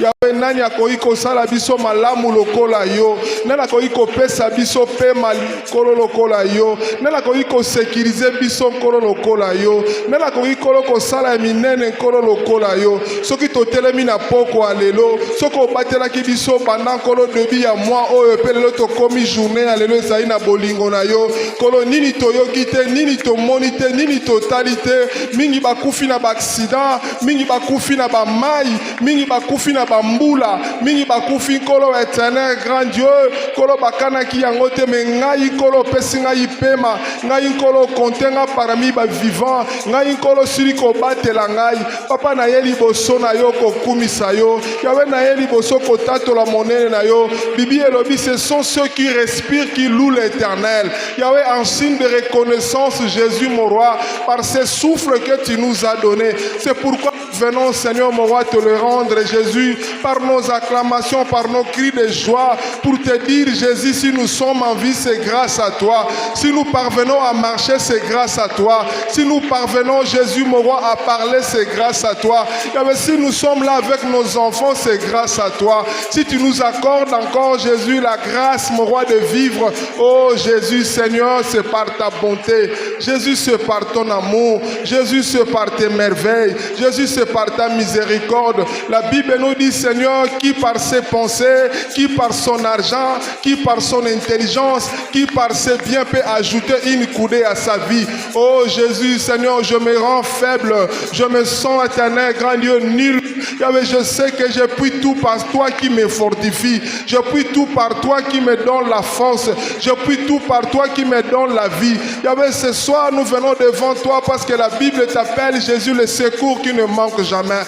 Yahweh nani akoki sala biso malamu lokola yo. Nani akoki kopesa biso pema kolo lokola yo. Nani akoki sécuriser biso kolo lokola yo. Nani akoki kosala minene kolo lokola yo. Soki totelemi na poko alelo, soko obatelaki biso pendant kolo debi ya moi oyo pelelo tokomi journée alelo ezali na bolingo na yo. Kolo nini toyoki te, nini tomoni te, nini totali te. Mingi bakufi na accident, mingi bakufi na ba mai, mingi bakufi na bambula, mingi bakufi kolo éternel grand Dieu. Kolo bakana ki yango te me ngai kolo pesi ngai pema, ngai kolo kontenga parmi ba vivant, ngai kolo sili ko batela ngai. Papa na ye liboso na yo ko kumisa yo. Yahweh na ye liboso ko tatola monene na yo. Bibi elobi ce sont ceux qui respirent qui louent l'Éternel. Yahweh en signe de reconnaissance Jésus mon roi par ce souffle que tu nous as donné. C'est pourquoi nous venons Seigneur mon roi te le rendre Jésus par nos acclamations, par nos cris de joie pour te dire Jésus si nous sommes en vie c'est grâce à toi. Si nous parvenons à marcher c'est grâce à toi. Si nous parvenons Jésus mon roi à parler c'est grâce à toi. Yahweh, si nous sommes là avec nos enfants c'est grâce à toi. Si tu nous accordes encore Jésus la grâce mon roi de vivre, oh Jésus Seigneur c'est par ta bonté. Jésus c'est par ton amour. Jésus c'est par tes merveilles. Jésus c'est par ta miséricorde. La Bible nous dit Seigneur qui par ses pensées, qui par son argent, qui par son intelligence, qui par ses biens peut ajouter une coudée à sa vie. Oh Jésus Seigneur, je me rends faible, je me sens éternel, grand Dieu, nul. Je sais que je puis tout par toi qui me fortifie. Je puis tout par toi qui me donne la force. Je puis tout par toi qui me donne la vie. Ce soir nous venons devant toi parce que la Bible t'appelle Jésus le secours qui ne manque jamais.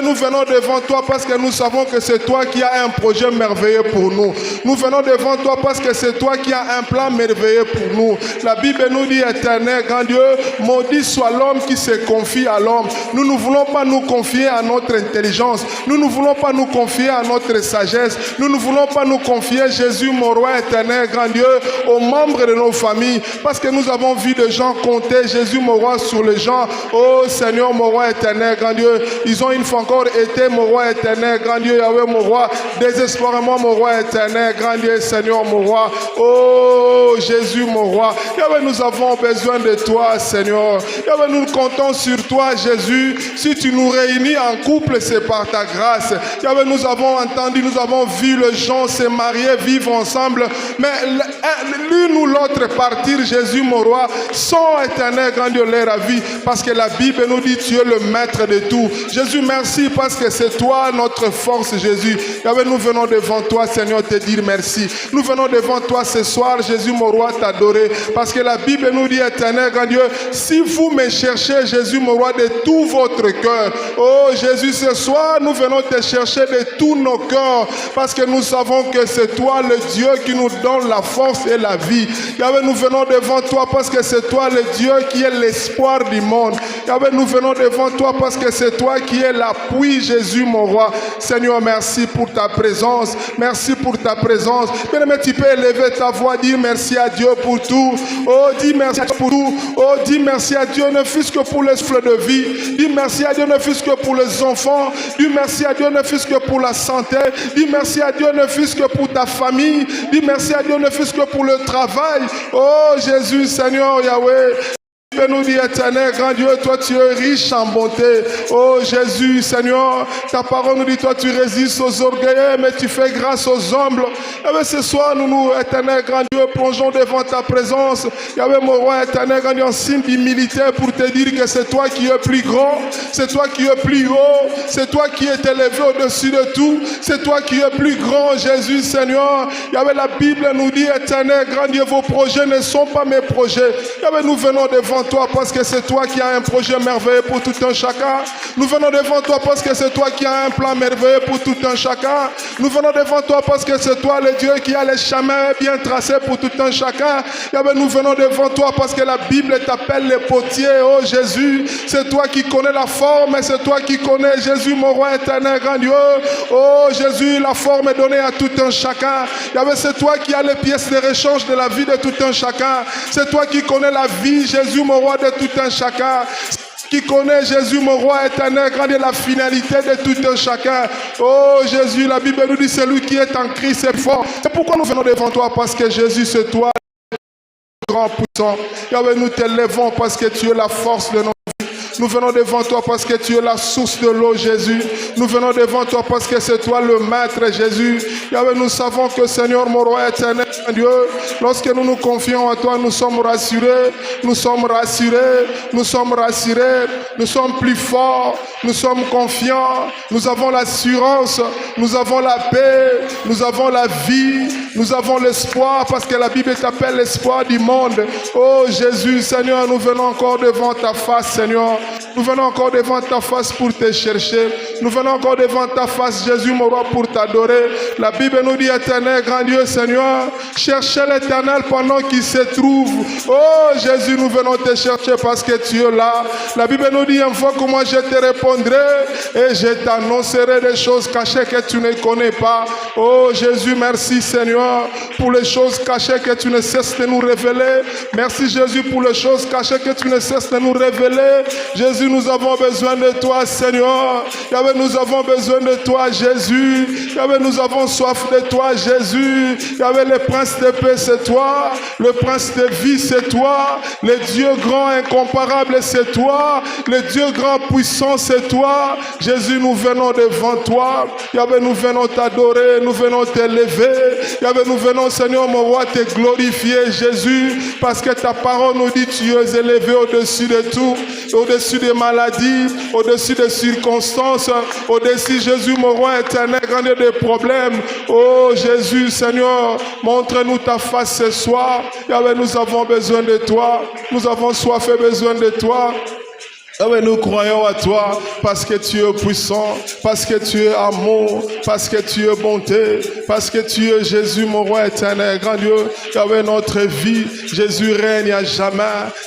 Nous venons devant toi parce que nous savons que c'est toi qui as un projet merveilleux pour nous. Nous venons devant toi parce que c'est toi qui as un plan merveilleux pour nous. La Bible nous dit éternel, grand Dieu, maudit soit l'homme qui se confie à l'homme. Nous ne voulons pas nous confier à notre intelligence. Nous ne voulons pas nous confier à notre sagesse. Nous ne voulons pas nous confier, Jésus, mon roi éternel, grand Dieu, aux membres de nos familles. Parce que nous avons vu des gens compter, Jésus, mon roi, sur les gens. Oh Seigneur, mon roi éternel, grand Dieu. Ils ont une fois encore été, mon roi éternel, grand Dieu, Yahweh, mon roi. Désespérément, mon roi éternel, grand Dieu, Seigneur, mon roi. Oh Jésus, mon roi. Yahweh, nous avons besoin de toi, Seigneur. Yahweh, nous comptons sur toi, Jésus. Si tu nous réunis en couple, c'est par ta grâce. Yahweh, nous avons entendu, nous avons vu les gens se marier, vivre ensemble. Mais l'une ou l'autre partir, Jésus, mon roi, sans éternel, grand Dieu, leur vie. Parce que la Bible nous dit, tu es le maître de tout. Jésus, merci parce que c'est toi notre force, Jésus. Yahweh, nous venons devant toi, Seigneur, te dire merci. Nous venons devant toi ce soir, Jésus, mon roi, t'adorer. Parce que la Bible nous dit, éternel, grand Dieu, si vous me cherchez, Jésus, mon roi, de tout votre cœur. Oh Jésus, ce soir, nous venons te chercher de tous nos cœurs. Parce que nous savons que c'est toi, le Dieu, qui nous donne la force et la vie. Yahweh, nous venons devant toi parce que c'est toi, le Dieu, qui est l'espoir du monde. Yahweh, nous venons devant toi parce que c'est toi qui es l'appui, Jésus, mon roi. Seigneur, merci pour ta présence. Merci pour ta présence. Bien-aimé, tu peux élever ta voix, dire merci à Dieu pour tout. Oh, dis merci à Dieu pour tout. Oh, dis merci à Dieu, ne fût-ce que pour les fleurs de vie. Dis merci à Dieu, ne fût-ce que pour les enfants. Dis merci à Dieu, ne fût-ce que pour la santé. Dis merci à Dieu, ne fût-ce que pour ta famille. Dis merci à Dieu, ne fût-ce que pour le travail. Oh, Jésus, Seigneur, Yahweh. Nous dit éternel, grand Dieu, toi tu es riche en bonté. Oh Jésus, Seigneur, ta parole nous dit, toi tu résistes aux orgueilleux, mais tu fais grâce aux humbles. Et ce soir, nous, éternel, grand Dieu, plongeons devant ta présence. Yahweh, mon roi, éternel, grand Dieu, en signe d'humilité pour te dire que c'est toi qui es plus grand, c'est toi qui es plus haut, c'est toi qui es élevé au-dessus de tout, c'est toi qui es plus grand, Jésus, Seigneur. Yahweh, la Bible nous dit, éternel, grand Dieu, vos projets ne sont pas mes projets. Yahweh, nous venons devant toi parce que c'est toi qui as un projet merveilleux pour tout un chacun. Nous venons devant toi parce que c'est toi qui as un plan merveilleux pour tout un chacun. Nous venons devant toi parce que c'est toi le Dieu qui a les chemins bien tracés pour tout un chacun. Yahweh, nous venons devant toi parce que la Bible t'appelle les potiers. Oh Jésus, c'est toi qui connais la forme et c'est toi qui connais, Jésus, mon roi éternel, grand Dieu. Oh Jésus, la forme est donnée à tout un chacun. Yahweh, c'est toi qui as les pièces de rechange de la vie de tout un chacun. C'est toi qui connais la vie, Jésus, mon roi, de tout un chacun. qui connaît Jésus, mon roi éternel, grande est la finalité de tout un chacun. Oh Jésus, la Bible nous dit, celui qui est en Christ est fort. Et pourquoi nous venons devant toi? Parce que Jésus, c'est toi, grand puissant. Yahweh, nous t'élèvons parce que tu es la force de nos vies. Nous venons devant toi parce que tu es la source de l'eau, Jésus. Nous venons devant toi parce que c'est toi le maître, Jésus. Yahweh, nous savons que Seigneur, mon roi éternel, Dieu, lorsque nous nous confions à toi, nous sommes rassurés, nous sommes rassurés, nous sommes rassurés, nous sommes plus forts, nous sommes confiants, nous avons l'assurance, nous avons la paix, nous avons la vie, nous avons l'espoir parce que la Bible t'appelle l'espoir du monde. Oh Jésus, Seigneur, nous venons encore devant ta face, Seigneur. Nous venons encore devant ta face pour te chercher. Nous venons encore devant ta face, Jésus, mon roi, pour t'adorer. La Bible nous dit, éternel, grand Dieu, Seigneur, cherchez l'éternel pendant qu'il se trouve. Oh Jésus, nous venons te chercher parce que tu es là. La Bible nous dit, invoque-moi, je te répondrai et je t'annoncerai des choses cachées que tu ne connais pas. Oh Jésus, merci Seigneur pour les choses cachées que tu ne cesses de nous révéler. Merci Jésus pour les choses cachées que tu ne cesses de nous révéler. Jésus, nous avons besoin de toi, Seigneur. Yahweh, nous avons besoin de toi, Jésus. Yahweh, nous avons soif de toi, Jésus. Yahweh, le prince de paix, c'est toi. Le prince de vie, c'est toi. Le Dieu grand, incomparable, c'est toi. Le Dieu grand, puissant, c'est toi. Jésus, nous venons devant toi. Yahweh, nous venons t'adorer. Nous venons t'élever. Yahweh, nous venons, Seigneur, mon roi, te glorifier, Jésus. Parce que ta parole nous dit, tu es élevé au-dessus de tout. Au-dessus des maladies, au-dessus des circonstances, au-dessus, Jésus, mon roi éternel, grand des problèmes. Oh Jésus, Seigneur, montre-nous ta face ce soir. Yahweh, nous avons besoin de toi. Nous avons soif et besoin de toi. Yahweh, nous croyons à toi parce que tu es puissant, parce que tu es amour, parce que tu es bonté, parce que tu es Jésus, mon roi éternel, grand Dieu. Yahweh, notre vie, Jésus règne à jamais.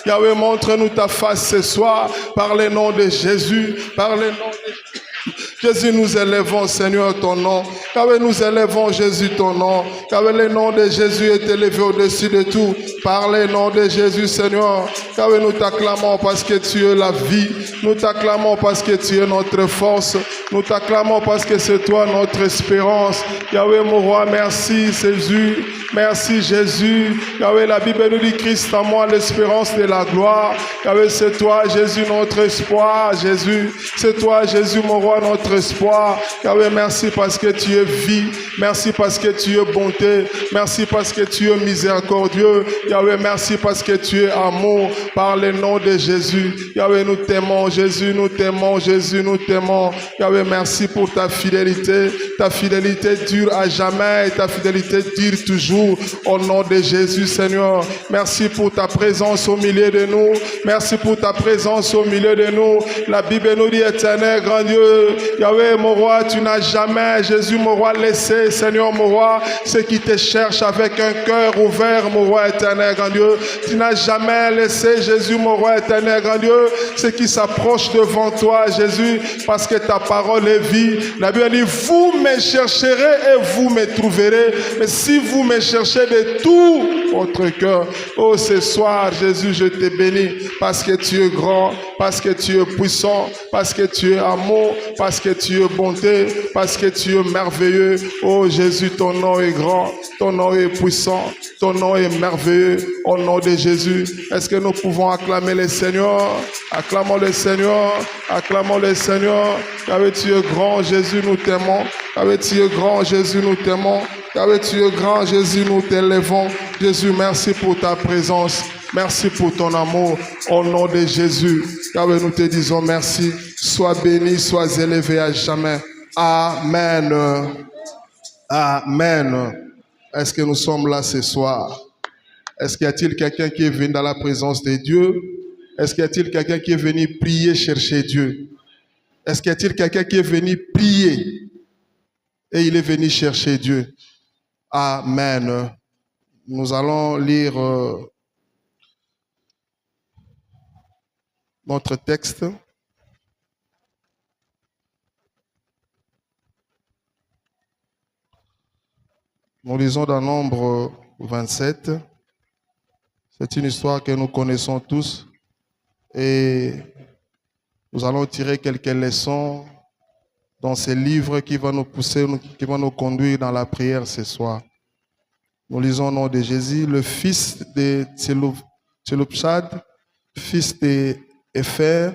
Yahweh, montre-nous ta face ce soir par le nom de Jésus, par le nom de Jésus, nous élevons, Seigneur, ton nom. Yahweh, nous élevons, Jésus, ton nom. Yahweh, le nom de Jésus est élevé au-dessus de tout. Par le nom de Jésus, Seigneur. Yahweh, nous t'acclamons parce que tu es la vie. Nous t'acclamons parce que tu es notre force. Nous t'acclamons parce que c'est toi notre espérance. Yahweh, mon roi, merci, Jésus. Merci, Jésus. Yahweh, la Bible nous dit, Christ en moi, l'espérance de la gloire. Yahweh, c'est toi, Jésus, notre espoir. Jésus, c'est toi, Jésus, mon roi, notre espoir. Yahweh, merci parce que tu es vie. Merci parce que tu es bonté. Merci parce que tu es miséricordieux. Yahweh, merci parce que tu es amour. Par le nom de Jésus. Yahweh, nous t'aimons. Jésus, nous t'aimons. Jésus, nous t'aimons. Yahweh, merci pour ta fidélité. Ta fidélité dure à jamais et ta fidélité dure toujours. Au nom de Jésus, Seigneur. Merci pour ta présence au milieu de nous. Merci pour ta présence au milieu de nous. La Bible nous dit, éternel, grand Dieu, Yahweh, mon roi, tu n'as jamais, Jésus, mon roi, laissé, Seigneur, mon roi, ceux qui te cherchent avec un cœur ouvert, mon roi éternel, grand Dieu. Tu n'as jamais laissé, Jésus, mon roi éternel, grand Dieu, ceux qui s'approchent devant toi, Jésus, parce que ta parole est vie. La Bible dit, vous me chercherez et vous me trouverez. Mais si vous me cherchez de tout votre cœur, oh, ce soir, Jésus, je te bénis, parce que tu es grand, parce que tu es puissant, parce que tu es amour, parce que tu es bonté, parce que tu es merveilleux. Oh Jésus, ton nom est grand, ton nom est puissant, ton nom est merveilleux. Au nom de Jésus, est-ce que nous pouvons acclamer le Seigneur? Acclamons le Seigneur, acclamons le Seigneur. Yahweh, tu es grand, Jésus, nous t'aimons. Yahweh, tu es grand, Jésus, nous t'aimons. Yahweh, tu es grand, Jésus, nous t'élèvons. Jésus, merci pour ta présence. Merci pour ton amour. Au nom de Jésus, Yahweh, nous te disons merci. Sois béni, sois élevé à jamais. Amen. Amen. Est-ce que nous sommes là ce soir? Est-ce qu'il y a-t-il quelqu'un qui est venu dans la présence de Dieu? Est-ce qu'il y a-t-il quelqu'un qui est venu prier, chercher Dieu? Est-ce qu'il y a-t-il quelqu'un qui est venu prier et il est venu chercher Dieu? Amen. Nous allons lire notre texte. Nous lisons dans Nombre 27. C'est une histoire que nous connaissons tous. Et Nous allons tirer quelques leçons dans ces livres qui vont nous pousser, qui vont nous conduire dans la prière ce soir. Nous lisons au nom de Jésus, le fils de Tselophchad, fils de Épher,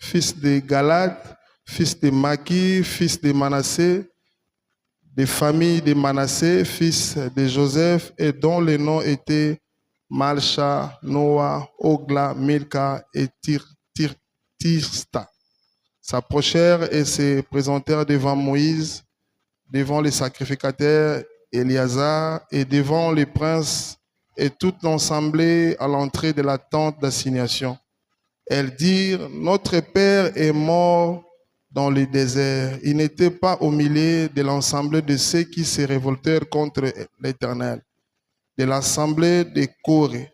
fils de Galad, fils de Maki, fils de Manassé, des familles de Manassé, fils de Joseph, et dont les noms étaient Malcha, Noah, Ogla, Milka et Tirsta. S'approchèrent et se présentèrent devant Moïse, devant les sacrificateurs Éléazar et devant les princes et toute l'assemblée à l'entrée de la tente d'assignation. Elles dirent, notre père est mort dans le désert. Il n'était pas au milieu de l'ensemble de ceux qui se révoltèrent contre l'Éternel, de l'assemblée de Corée.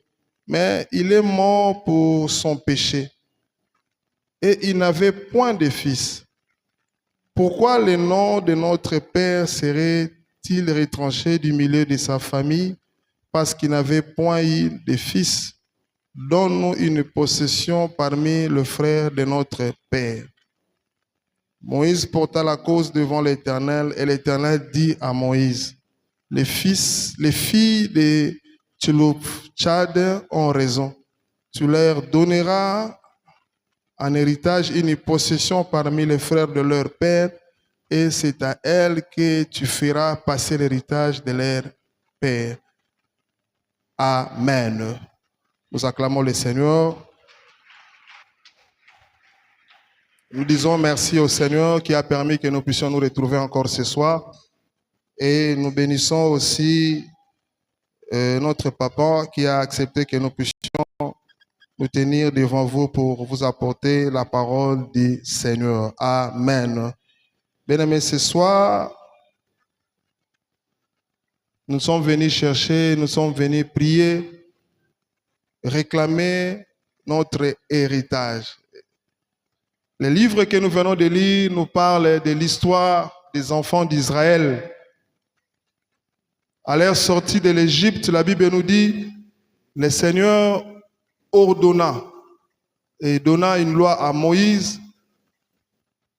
Mais il est mort pour son péché. Et il n'avait point de fils. Pourquoi le nom de notre père serait-il retranché du milieu de sa famille? Parce qu'il n'avait point eu de fils. Donne-nous une possession parmi les frères de notre père. Moïse porta la cause devant l'Éternel, et l'Éternel dit à Moïse, les filles de Tselophchad ont raison. Tu leur donneras en héritage une possession parmi les frères de leur père, et c'est à elles que tu feras passer l'héritage de leur père. Amen. Nous acclamons le Seigneur. Nous disons merci au Seigneur qui a permis que nous puissions nous retrouver encore ce soir. Et nous bénissons aussi notre papa qui a accepté que nous puissions nous tenir devant vous pour vous apporter la parole du Seigneur. Amen. Bien-aimés, ce soir, nous sommes venus chercher, nous sommes venus prier, réclamer notre héritage. Le livre que nous venons de lire nous parle de l'histoire des enfants d'Israël. À leur sortie de l'Égypte, la Bible nous dit, le Seigneur ordonna et donna une loi à Moïse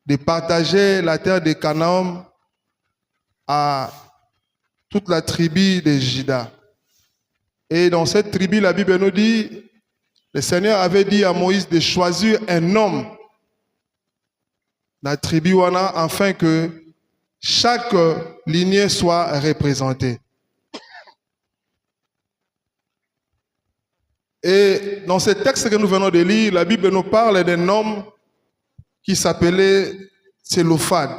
de partager la terre de Canaan à toute la tribu de Juda. Et dans cette tribu, la Bible nous dit, le Seigneur avait dit à Moïse de choisir un homme dans la tribu Wana afin que chaque lignée soit représentée. Et dans ce texte que nous venons de lire, la Bible nous parle d'un homme qui s'appelait Tselophchad.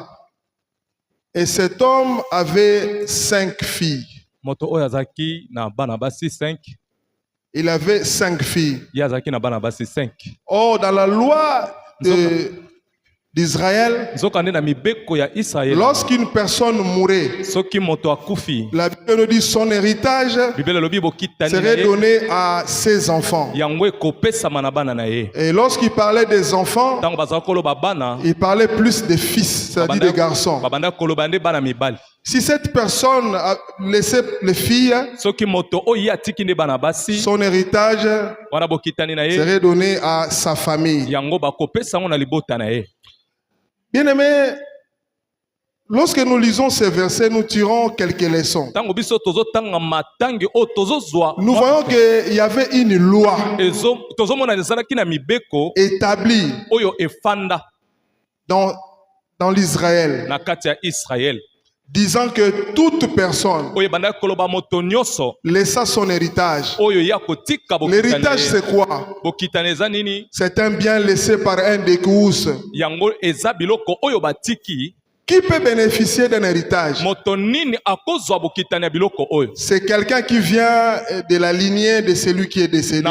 Et cet homme avait 5 filles. Il avait 5 filles. Or, dans la loi d'Israël, lorsqu'une personne mourait, la Bible nous dit son héritage serait donné à ses enfants. Et lorsqu'il parlait des enfants, il parlait plus des fils, c'est-à-dire des garçons. Si cette personne a laissé les filles, son héritage serait donné à sa famille. Bien-aimés, lorsque nous lisons ces versets, nous tirons quelques leçons. Nous voyons qu'il y avait une loi établie dans l'Israël, disant que toute personne laissa son héritage. L'héritage, c'est quoi? C'est un bien laissé par un des cousins. Qui peut bénéficier d'un héritage? C'est quelqu'un qui vient de la lignée de celui qui est décédé.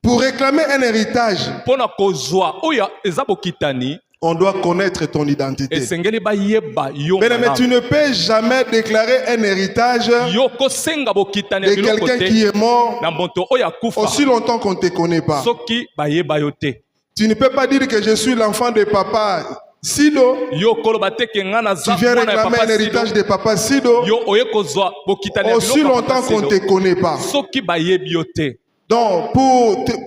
Pour réclamer un héritage, on doit connaître ton identité. Mais tu ne peux jamais déclarer un héritage de quelqu'un qui est mort aussi longtemps qu'on ne te connaît pas. Tu ne peux pas dire que je suis l'enfant de papa Sido. Tu viens réclamer un héritage de papa Sido aussi longtemps qu'on ne te connaît pas. Donc,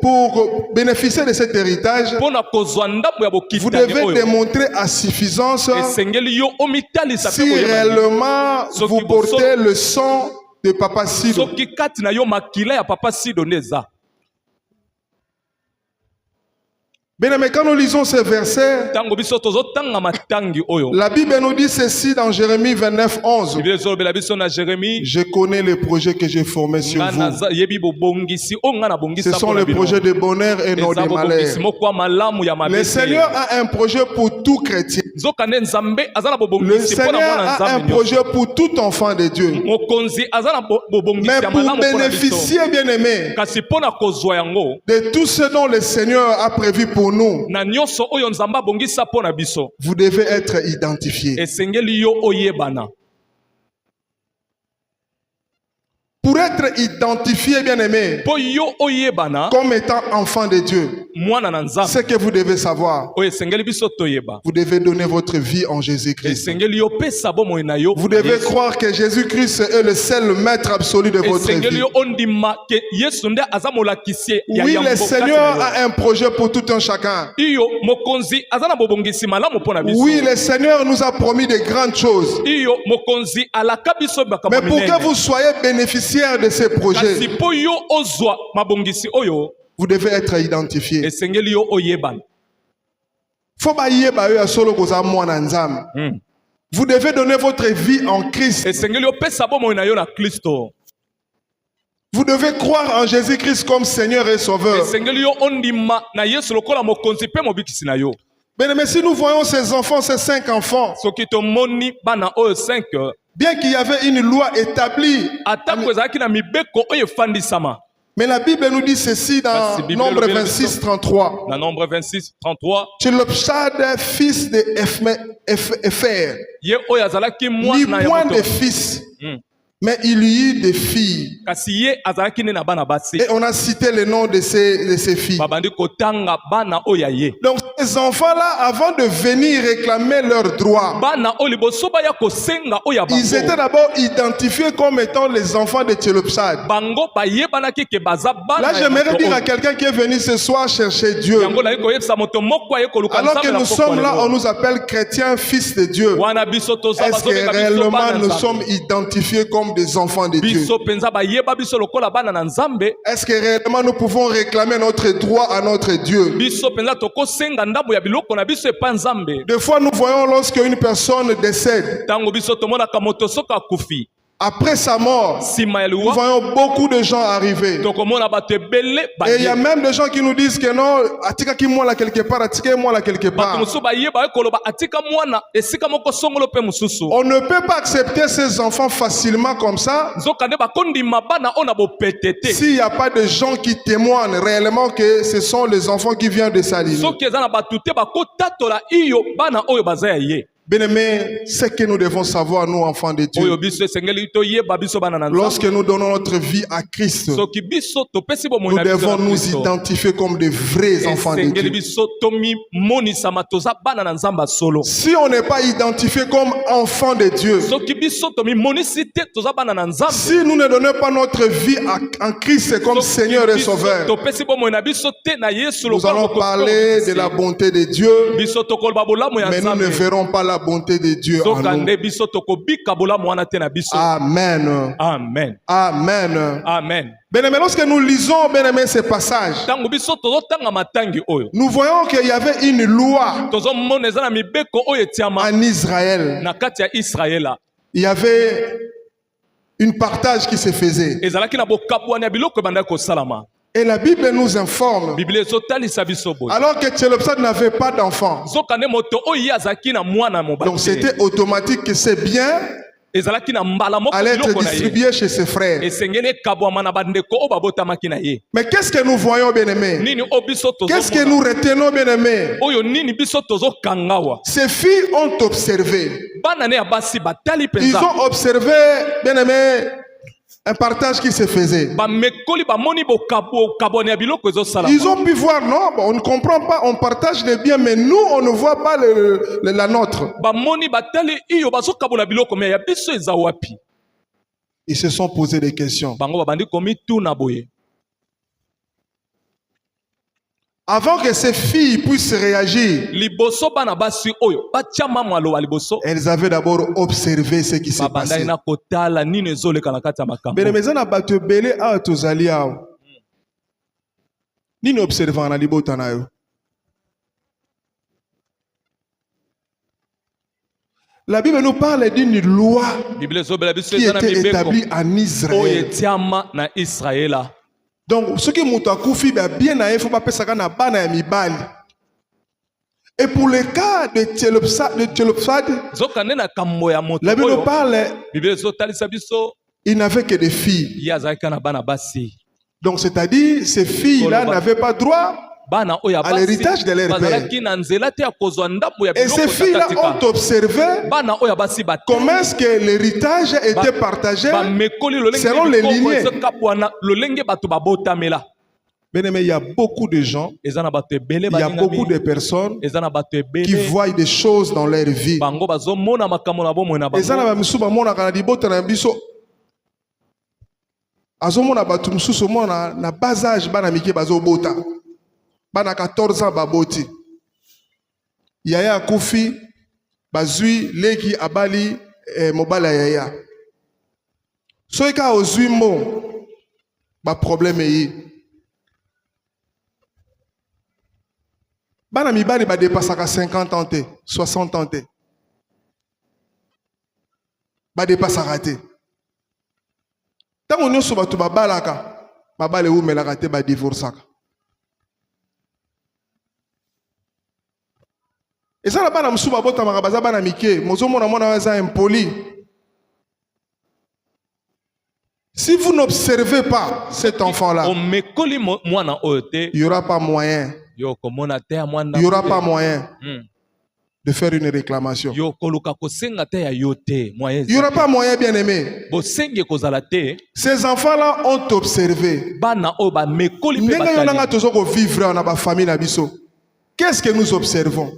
pour bénéficier de cet héritage, vous devez démontrer à suffisance si réellement vous portez le sang de Papa Sido. Bien aimé, quand nous lisons ces versets, la Bible nous dit ceci dans Jérémie 29, 11. Je connais les projets que j'ai formés sur vous. Ce sont les projets de bonheur et non de malheur. Le Seigneur a un projet pour tout chrétien. Le Seigneur a un projet pour tout enfant de Dieu. Mais pour bénéficier, bien aimé, de tout ce dont le Seigneur a prévu pour nous, vous devez être identifié. Pour être identifié, bien aimé, comme étant enfant de Dieu, ce que vous devez savoir, vous devez donner votre vie en Jésus-Christ. Vous devez croire que Jésus-Christ est le seul maître absolu de votre vie. Oui, le Seigneur a un projet pour tout un chacun. Oui, le Seigneur nous a promis de grandes choses. Mais pour que vous soyez bénéficiaire de ces projets, vous devez être identifié. Vous devez donner votre vie en Christ. Vous devez croire en Jésus-Christ comme Seigneur et Sauveur. Mais si nous voyons ces enfants, ces 5 enfants, bien qu'il y avait une loi établie, mais la Bible nous dit ceci dans Nombre 26, 33. Tchelopshad, fils de Epher, ni point de fils, mais il y eut des filles. Et on a cité le nom de ces filles. Donc ces enfants-là, avant de venir réclamer leurs droits, ils étaient d'abord identifiés comme étant les enfants de Tchelopshad. Là, j'aimerais dire à quelqu'un qui est venu ce soir chercher Dieu, alors que nous sommes là, on nous appelle chrétiens, fils de Dieu. Est-ce que réellement nous sommes identifiés comme des enfants de Dieu? Est-ce que réellement nous pouvons réclamer notre droit à notre Dieu? Des fois nous voyons lorsque une personne décède, après sa mort, nous voyons beaucoup de gens arriver. Et il y a même des gens qui nous disent que non, attika-moi là quelque part, attika-moi là quelque part. On ne peut pas accepter ces enfants facilement comme ça s'il n'y a pas de gens qui témoignent réellement que ce sont les enfants qui viennent de sa ligne. Bien-aimés, ce que nous devons savoir, nous enfants de Dieu, lorsque nous donnons notre vie à Christ, nous devons nous identifier comme des vrais enfants de Dieu. Si on n'est pas identifié comme enfants de Dieu, si nous ne donnons pas notre vie en Christ comme Seigneur et Sauveur, nous allons parler de la bonté de Dieu, mais nous ne verrons pas la bonté de Dieu en nous. Amen. Amen. Amen. Amen. Bien-aimés, lorsque nous lisons, bien-aimés, ces passages, nous voyons qu'il y avait une loi en Israël. Il y avait une partage qui se faisait. Et la Bible nous informe, alors que Tchelopshad n'avait pas d'enfant, donc c'était automatique que ces biens allaient être distribués chez ses frères. Mais qu'est-ce que nous voyons, bien-aimés? Qu'est-ce que nous retenons, bien-aimés? Ces filles ont observé. Ils ont observé, bien-aimés, un partage qui se faisait. Ils ont pu voir, non, on ne comprend pas, on partage les biens, mais nous, on ne voit pas la nôtre. Ils se sont posé des questions. Avant que ces filles puissent réagir, elles avaient d'abord observé ce qui s'est passé. La Bible nous parle d'une loi qui était établie en Israël. Donc, ce qui m'a koufi bien na faut pas penser na bana ya mibali. Et pour le cas de Télopsade, la Bible nous parle, il n'avait que des filles. Donc, c'est-à-dire, ces filles-là n'avaient pas droit à l'héritage de leur père. Et ces filles-là ont observé comment est-ce que l'héritage était partagé selon les lignées. Bien aimé, il y a beaucoup de gens, il y a beaucoup de personnes qui voient des choses dans leur vie. Bana 14 ans baboti. Yaya Koufi bazui leki abali mobala yaya. Soika ozui mo ba problème yi. Bana mibali ba dépassaka 50 ans te, 60 ans te. Ba dépassaka te. Tango nyoso batu babalaka, babale umelaka te ba divorcaka. Et ça, là-bas, nous sommes impoli. Si vous n'observez pas cet enfant-là, il n'y aura pas moyen. Il n'y aura pas moyen de faire une réclamation. Il n'y aura pas moyen, bien aimé. Ces enfants-là ont observé. Qu'est-ce que nous observons?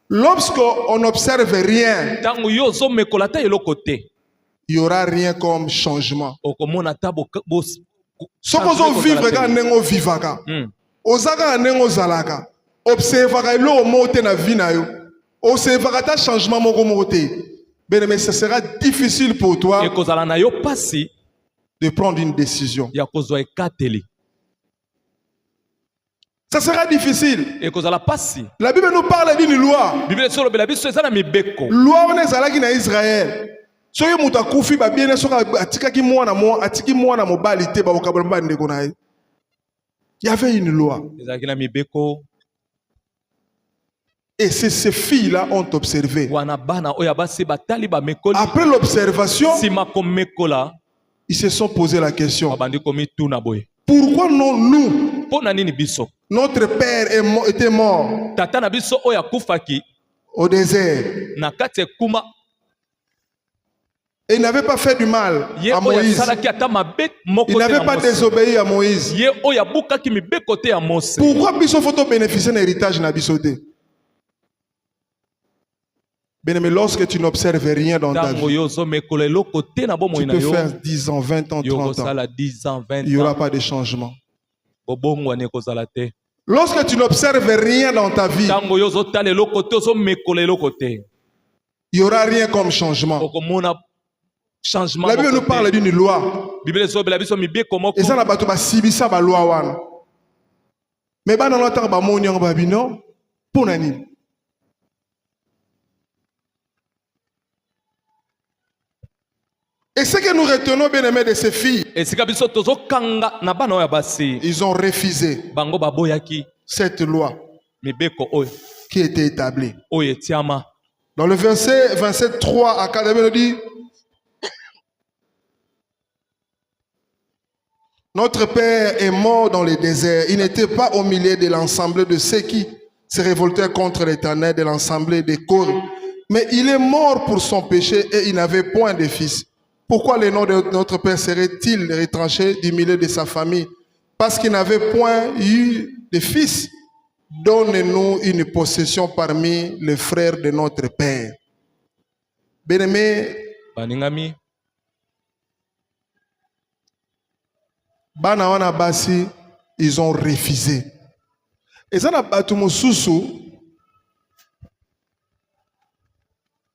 Lorsqu'on n'observe rien, il n'y aura rien comme changement. Ce qu'on veut vivre, c'est vivre. Ozaka nengo zalaka. Observera lo mote na vie na yo. Observera ta changement moko mote. Ben mais ce sera difficile pour toi de prendre une décision. Ça sera difficile. La Bible nous parle d'une loi. Loi on est zalaki na Israël. Soyo muta kufi ba bien soka atikaki mwana mo atiki mwana mobali te ba okabamba ndeko na ye. Il y avait une loi. Et ces filles-là ont observé. Après l'observation, ils se sont posé la question. Pourquoi non nous? Notre père était mort au désert. Et il n'avait pas fait du mal à Moïse. Il n'avait pas désobéi à Moïse. Pourquoi Bisso faut bénéficier d'un héritage na Bissoté? Bien aimé, lorsque tu n'observes rien dans ta vie, tu peux faire 10 ans, 20 ans, 30 ans. Il n'y aura pas de changement. Lorsque tu n'observes rien dans ta vie, il n'y aura rien comme changement. La Bible nous parle d'une loi. Et ça n'a pas tout ça la loi. Mais dans le temps, pour nani. Et ce que nous retenons, bien aimés, de ces filles, ils ont refusé cette loi qui était établie. Dans le verset 27, 3 à 4, il dit: notre père est mort dans le désert. Il n'était pas au milieu de l'ensemble de ceux qui se révoltaient contre l'Éternel, de l'ensemble des Corées. Mais il est mort pour son péché et il n'avait point de fils. Pourquoi le nom de notre père serait-il retranché du milieu de sa famille? Parce qu'il n'avait point eu de fils. Donne-nous une possession parmi les frères de notre père. Bien-aimé, Bana wana basi, ils ont refusé. Et ça n'a pas tout mon sous-sous.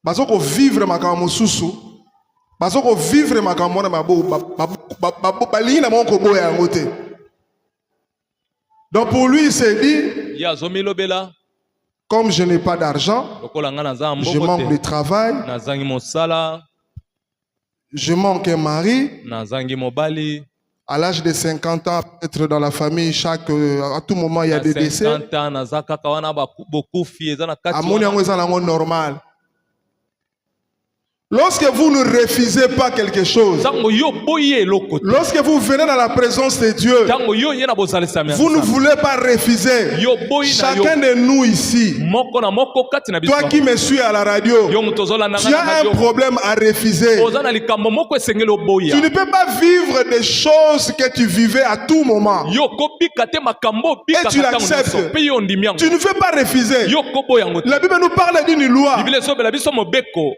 Parce que vivre ma caméra sous-sous. Parce que vivre ma caméra ma beau. Donc pour lui, il s'est dit, comme je n'ai pas d'argent, je manque de travail, je manque un mari, à l'âge de 50 ans, être dans la famille, à tout moment, il y a des décès. À mon avis, c'est normal. Lorsque vous ne refusez pas quelque chose, lorsque vous venez dans la présence de Dieu, vous ne voulez pas refuser. Chacun de nous ici, toi qui me suis à la radio, tu as un problème à refuser. Tu ne peux pas vivre des choses que tu vivais à tout moment. Et tu l'acceptes. Tu ne peux pas refuser. La Bible nous parle d'une loi.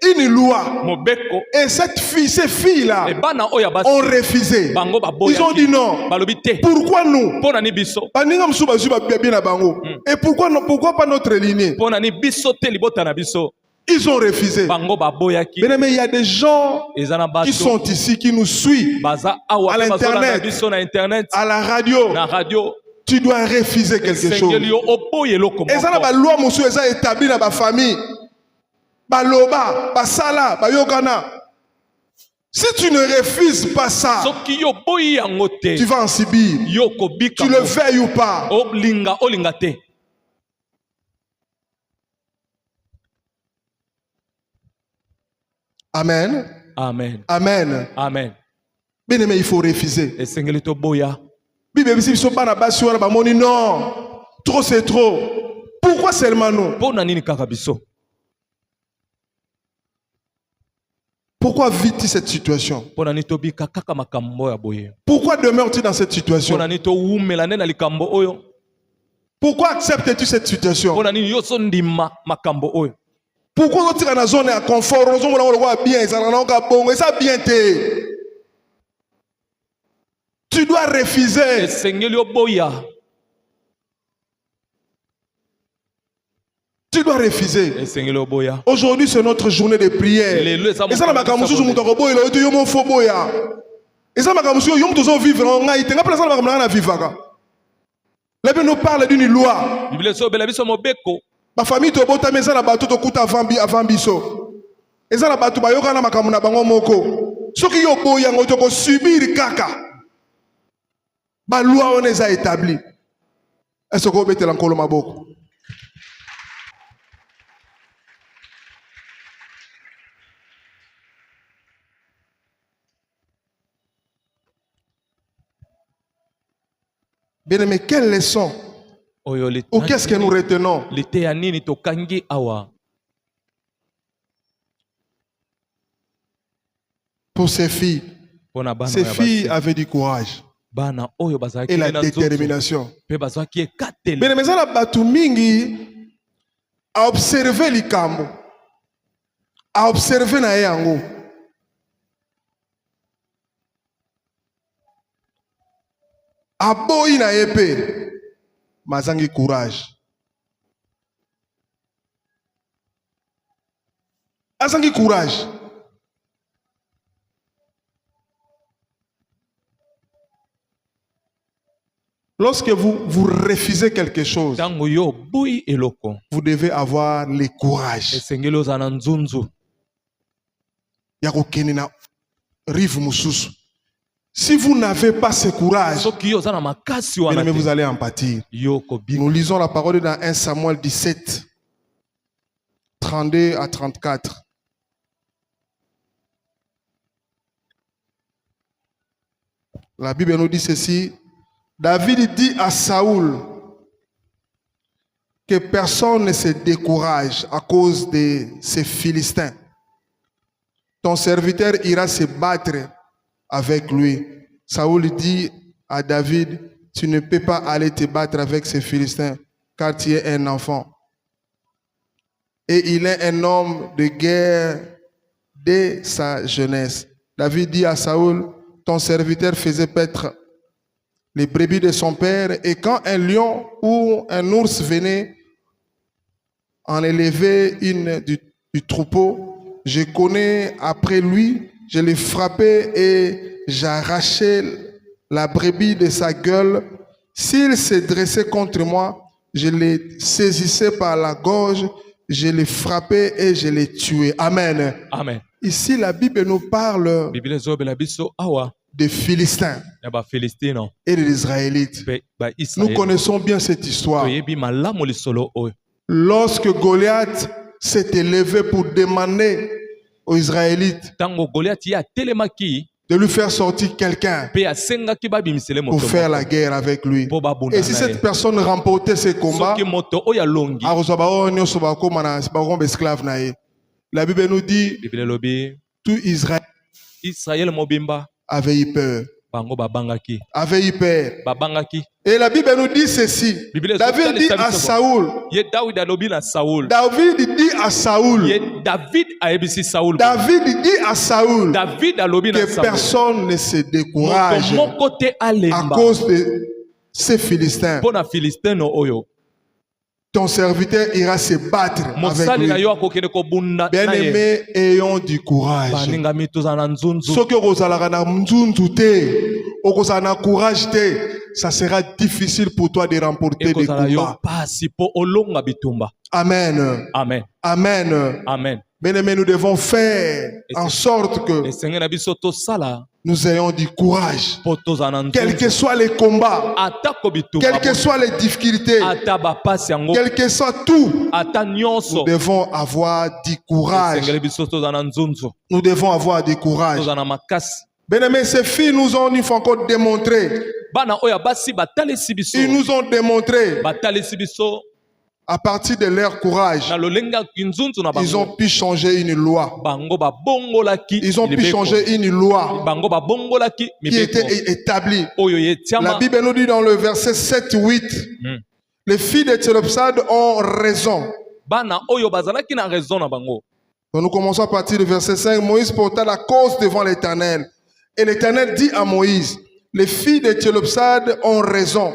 Une loi. Et ces filles-là ont refusé. Ils ont dit non. Pourquoi nous? Et pourquoi pas notre lignée? Ils ont refusé. Mais il y a des gens qui sont ici, qui nous suivent à l'internet, à la radio. Tu dois refuser quelque chose. Et ça, la loi est établie dans ma famille. Baloba, basala, bayokana. Si tu ne refuses pas ça, tu vas en subir. Tu le veuilles ou pas. Amen. Amen. Amen. Amen. Bien aimé, il faut refuser. Non, trop c'est trop. Pourquoi seulement nous? Pourquoi vis-tu cette situation? Pourquoi demeures-tu dans cette situation? Pourquoi acceptes-tu cette situation? Pourquoi tu es dans la zone de confort? Tu dois refuser. Tu dois refuser. Aujourd'hui, c'est notre journée de prière. Et ça, la Bible nous parle d'une loi. Ma famille te bota mais ça la bateau te coûte avant biso. Et ça la bateau ba yoka na makamu na bango moko. Soki yo boya ngo to subir kaka. Ba loi on les a établi. Est-ce que vous mettez l'encolo maboko? Bien aimé, quelle leçon? Ou qu'est-ce que nous retenons? Pour ces filles avaient du courage et la détermination. Bien aimé, ça la batu mingi a observé likambo, a observé na yango. Aboyi na épée, mazangi courage. Azangi courage. Lorsque vous refusez quelque chose, vous devez avoir le courage. Yakokenina rive mususu. Si vous n'avez pas ce courage, vous allez en pâtir. Nous lisons la parole dans 1 Samuel 17, 32 à 34. La Bible nous dit ceci. David dit à Saoul que personne ne se décourage à cause de ces Philistins. Ton serviteur ira se battre avec lui. Saoul dit à David, tu ne peux pas aller te battre avec ces Philistins, car tu es un enfant. Et il est un homme de guerre dès sa jeunesse. David dit à Saoul, ton serviteur faisait paître les brebis de son père. Et quand un lion ou un ours venait en élever une du troupeau, je connais après lui, je l'ai frappé et j'arrachais la brebis de sa gueule. S'il se dressait contre moi, je les saisissais par la gorge, je les frappais et je les tuais. Amen. Amen. Ici, la Bible nous parle des Philistins et des Israélites. Nous connaissons bien cette histoire. Lorsque Goliath s'est élevé pour demander aux Israélites de lui faire sortir quelqu'un pour faire la guerre avec lui. Et si cette personne remportait ces combats, la Bible nous dit tout Israël avait eu peur. Avait eu peur. Et la Bible nous dit ceci. David dit à Saoul. David dit à Saoul que personne ne se décourage à cause de ces Philistins. Ton serviteur ira se battre avec lui. Bien-aimés, ayons du courage. Ce que vous avez courage, ça sera difficile pour toi de remporter des combats. Amen. Amen. Amen. Amen. Bien-aimés, nous devons faire en sorte que nous ayons du courage. Quels que soient les combats, quelles que soient les difficultés, quel que soit tout, nous devons avoir du courage. Nous devons avoir du courage. Bien-aimés, ces filles nous ont une fois encore démontré. Ils nous ont démontré à partir de leur courage, ils ont pu changer une loi. Ils ont pu changer une loi qui était établie. La Bible nous dit dans le verset 7-8, les filles de Télopsade ont raison. Donc nous commençons à partir du verset 5. Moïse porta la cause devant l'Éternel. Et l'Éternel dit à Moïse, les filles de Télopsade ont raison.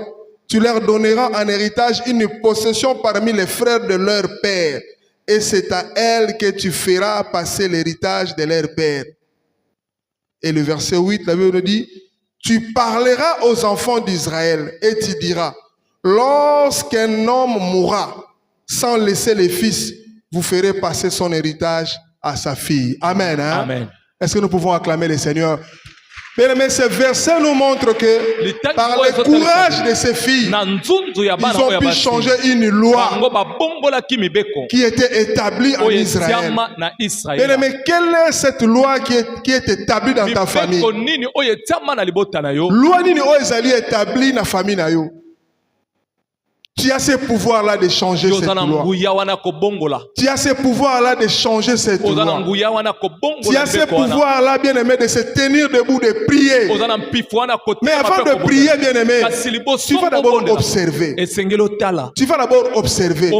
Tu leur donneras en héritage une possession parmi les frères de leur père. Et c'est à elles que tu feras passer l'héritage de leur père. Et le verset 8, la Bible nous dit, tu parleras aux enfants d'Israël et tu diras, lorsqu'un homme mourra sans laisser les fils, vous ferez passer son héritage à sa fille. Amen. Hein? Amen. Est-ce que nous pouvons acclamer le Seigneur? Bien aimé, ce verset nous montre que par le courage de ces filles, ils ont pu changer une loi qui était établie en Israël. Bien aimé, quelle est cette loi qui est établie dans ta famille? Loi nini oyo établie dans la famille na yo? Tu as ce pouvoir-là de changer cette loi. Tu as ce pouvoir-là de changer cette loi. Tu as ce pouvoir-là, bien-aimé, de se tenir debout, de prier. Mais avant de prier, bien-aimé, tu vas d'abord observer. Tu vas d'abord observer.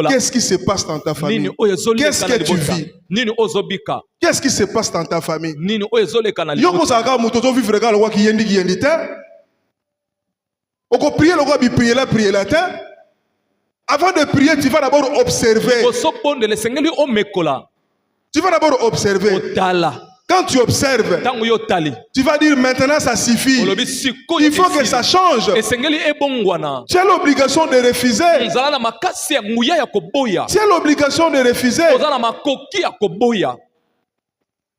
Qu'est-ce qui se passe dans ta famille? Qu'est-ce que tu vis? Qu'est-ce qui se passe dans ta famille? Prier le roi, prier là. Avant de prier, tu vas d'abord observer. Tu vas d'abord observer. Quand tu observes, tu vas dire maintenant ça suffit. Il faut que ça change. Tu as l'obligation de refuser. Tu as l'obligation de refuser.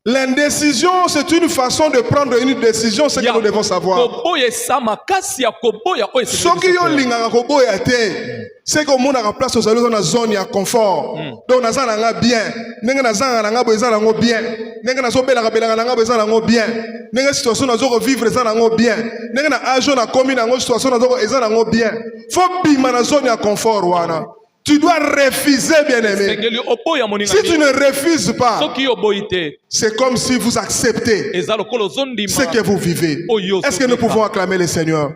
L'indécision, c'est une façon de prendre une décision, c'est que nous devons savoir. Ce qui c'est que mon place aux dans la zone de confort. Donc, nous avons bien. Nous avons bien. Nous avons bien. Nous avons situation nous vivre bien. Nous avons commune situation nous bien. Faut bima na zone de confort wana. Tu dois refuser, bien-aimé. Si tu ne refuses pas, c'est comme si vous acceptez ce que vous vivez. Est-ce que nous pouvons acclamer le Seigneur?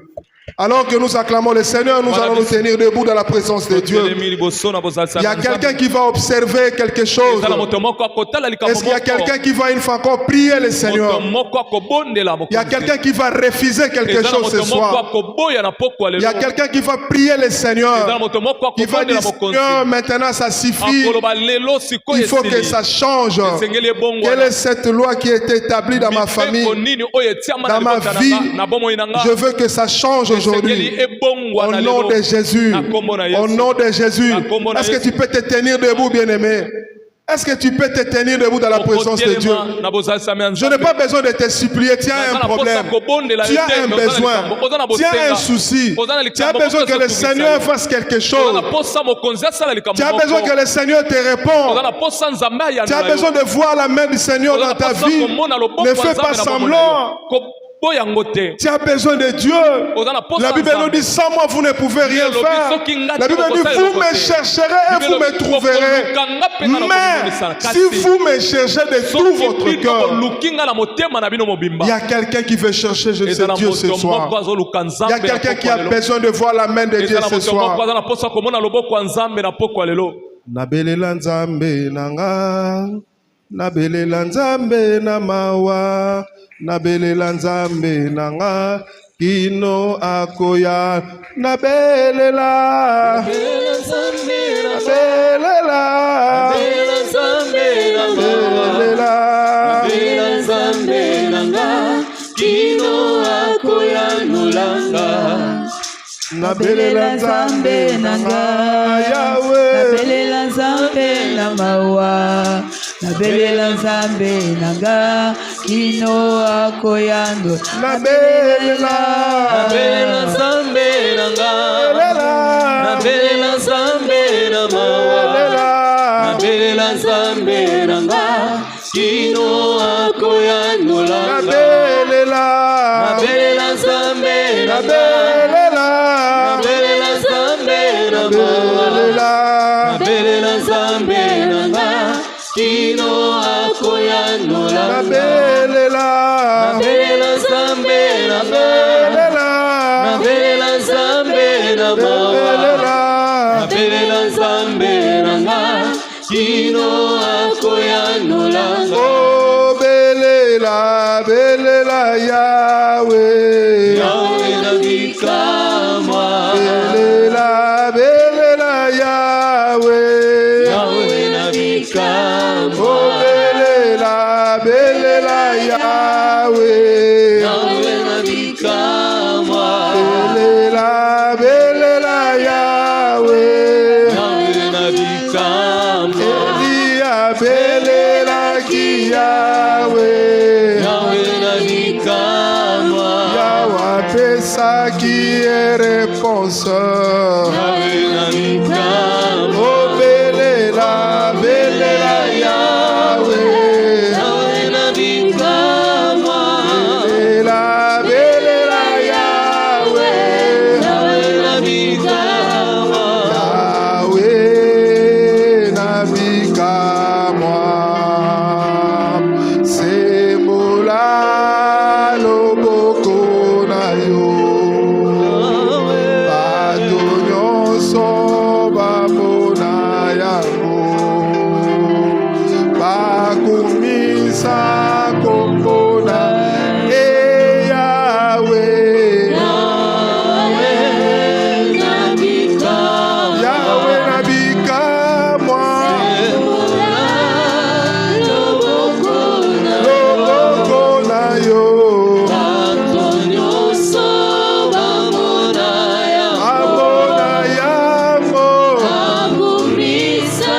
Alors que nous acclamons le Seigneur, nous allons nous tenir debout dans la présence de Dieu. Il y a quelqu'un qui va observer quelque chose. Est-ce qu'il y a quelqu'un qui va une fois encore prier le Seigneur? Il y a quelqu'un qui va refuser quelque chose ce soir. Il y a quelqu'un qui va prier le Seigneur. Qui va dire, Seigneur, maintenant ça suffit. Il faut que ça change. Quelle est cette loi qui est établie dans ma famille, dans ma vie? Je veux que ça change aujourd'hui. Au nom de Jésus. Au nom de Jésus. Est-ce que tu peux te tenir debout, bien-aimé? Est-ce que tu peux te tenir debout dans la présence de Dieu? Je n'ai pas besoin de te supplier. Tu as un problème. Tu as un besoin. Tu as un souci. Tu as besoin que le Seigneur fasse quelque chose. Tu as besoin que le Seigneur te réponde. Tu as besoin de voir la main du Seigneur dans ta vie. Ne fais pas semblant. Tu as besoin de Dieu. La Bible nous dit, sans moi vous ne pouvez rien faire. La Bible dit, vous me chercherez et vous me trouverez. Mais si vous me cherchez de tout votre cœur, il y a quelqu'un qui veut chercher Dieu ce soir. Il y a quelqu'un qui a besoin de voir la main de Dieu ce soir. Nabelela nzambe nanga, nabelela nzambe na mawa. Nabelela nzambe nanga kino akoya. Nabelela nabelela nzambe nanga kino akoya nolanga. Nabelela nzambe nanga Yahweh. Nabelela nzambe na mawa. Nabelela nzambe nanga kino akoyando. Nabelela nzambe nanga. Nabelela nzambe na mawa. Nabelela nzambe nanga kino akoyando. Nabelela nzambe nanga. Nabelela nzambe na mawa. Nabelela nzambe nanga kino akoyando. Nabelela nzambe na mawa. Nabelela nzambe na mawa. Nabelela nzambe nanga kino akoyando. Oh belela belela Yahweh. Yahweh na bikamwa. Belela belela Yahweh. Yahweh na bikamwa. Oh belela belela Yahweh. Yahweh na bikamwa. Belela belela Yahweh. Yahweh na bikamwa. Elia belela ki Yahweh. Yahweh na bikamwa. Yahweh pesa qui est réponse. Yahweh na bikamwa. Oh belela belela Yahweh. Yahweh na bikamwa. Belela belela Yahweh. Yahweh na bikamwa. Yahweh nabikamwa. Sembola loboko na yo. Bato nyonso bamona yango. Bakumisa komona Yahweh. Yahweh na bikamwa. Yahweh nabikamwa. Loboko na Loboko na yo. bato nyonso bamona yango. Amona yango. Bakumisa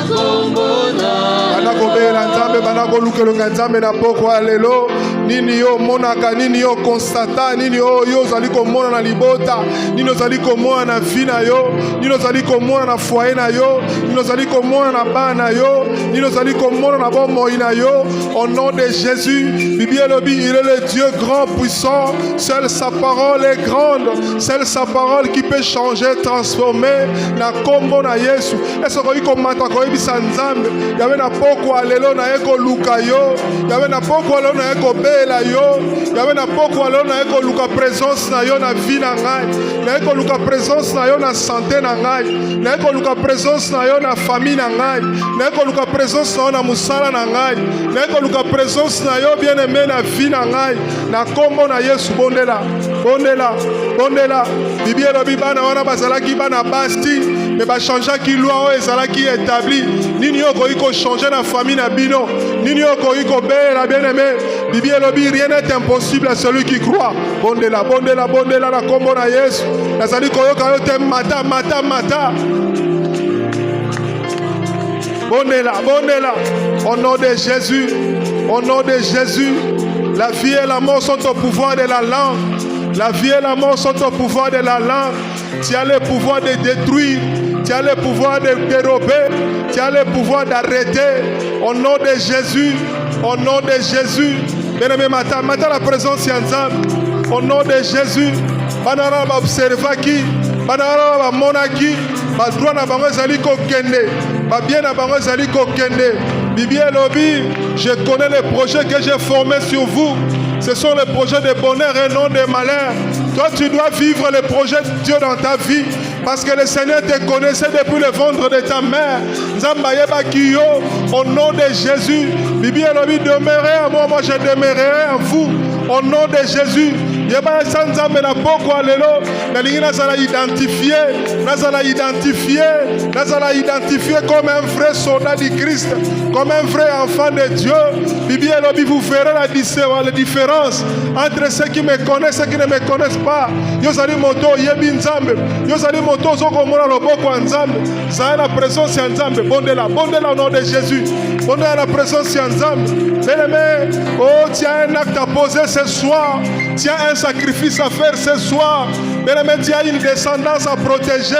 kombona. Bana kobela nzambe, bana kolukelonga nzambe na pokwa lelo. Nini yo monaka, nini yo konstata, nini yo ozali komona na libota, nini ozali komona na vie na yo, nini ozali komona na foyer na yo, nini ozali komona na bana na yo, nini ozali komona na bomoi na yo. Au nom de Jésus, Bible lobi, il est le Dieu grand puissant. Seule sa parole est grande. Seule sa parole qui peut changer, transformer. Na kombo na Yesu. Est-ce que vous komata ko ebisa nzambe? Yawe na pokwa lelo na eko luka yo. Yawe na pokwa lelo na eko be kobela yo yawe na pokwa lelo na ekoluka présence na yo na vie na ngai na ekoluka présence na yo na santé na ngai na ekoluka présence na yo na famille na ngai na ekoluka présence na yo na musala na ngai na ekoluka présence na yo bien aimé na vie na ngai na kombo na Yesu bondela bondela bondela bibi elobi bana wana bazalaki bana basti me bachangeaki loi oyo ezalaki établi nini okoki kochanger na famille na bino nini okoki kobelela bien aimé bibi elobi rien n'est impossible à celui qui croit bondela bondela bondela na kombo na Yesu nazali koyoka yo te mata mata mata bondela bondela au nom de Jésus au nom de Jésus. La vie et la mort sont au pouvoir de la langue. La vie et la mort sont au pouvoir de la langue. Tu as le pouvoir de détruire. Tu as le pouvoir de dérober. Tu as le pouvoir d'arrêter. Au nom de Jésus. Au nom de Jésus. Bien-aimé, matin la présence est au nom de Jésus. Banara va observer qui. Banara va monaki. Badroit na bango zali kokende. Babien na bango zali kokende. Bibi Elobi, je connais les projets que j'ai formés sur vous. Ce sont les projets de bonheur et non de malheur. Toi, tu dois vivre les projets de Dieu dans ta vie. Parce que le Seigneur te connaissait depuis le ventre de ta mère. Zambayeba Kiyo, au nom de Jésus. Bibi Elobi, demeurez en moi, moi je demeurerai en vous. Au nom de Jésus. Yeba Sanzambe na poko lelo na lingi nazala identifié comme un vrai soldat du Christ, comme un vrai enfant de Dieu. Bibi Elobi, vous verrez la différence entre ceux qui me connaissent et ceux qui ne me connaissent pas. Yozali moto yebi nzambe, yozali moto zoko mona loboko nzambe, za la présence ya nzambe, bondela au nom de Jésus. Bondela la présence ya nzambe. Bien-aimé, oh, tu as un acte à poser ce soir. Tu as un sacrifice à faire ce soir. Bien-aimé, tu as une descendance à protéger.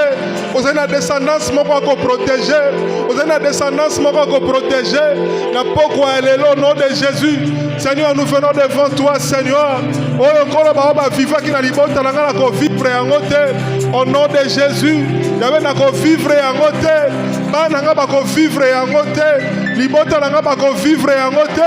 Vous avez une descendance à protéger. Vous avez une descendance à protéger. La pokwa elle est là au nom de Jésus. Seigneur, nous venons devant toi, Seigneur. Oh, encore là-bas, vivre qui n'a libota n'a pas vivre en côté. Au nom de Jésus, il y avait n'a pas vivre en côté. Pas n'a pas vivre en côté. Libota n'a pas vivre en côté.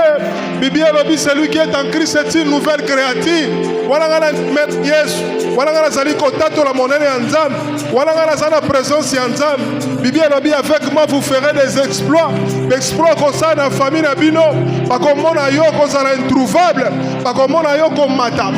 Bibi Elobi, celui qui est en Christ, c'est une nouvelle créature. Voilà la mettre Yesu. Voilà la zali kotato la monnaie en zam. Voilà la présence en zam. Bibi Elobi, avec moi vous ferez des exploits. Exploits comme ça dans la famille Nabino. Pas comme mon ayo comme ça introuvable. Pas comme mon ayo comme mata.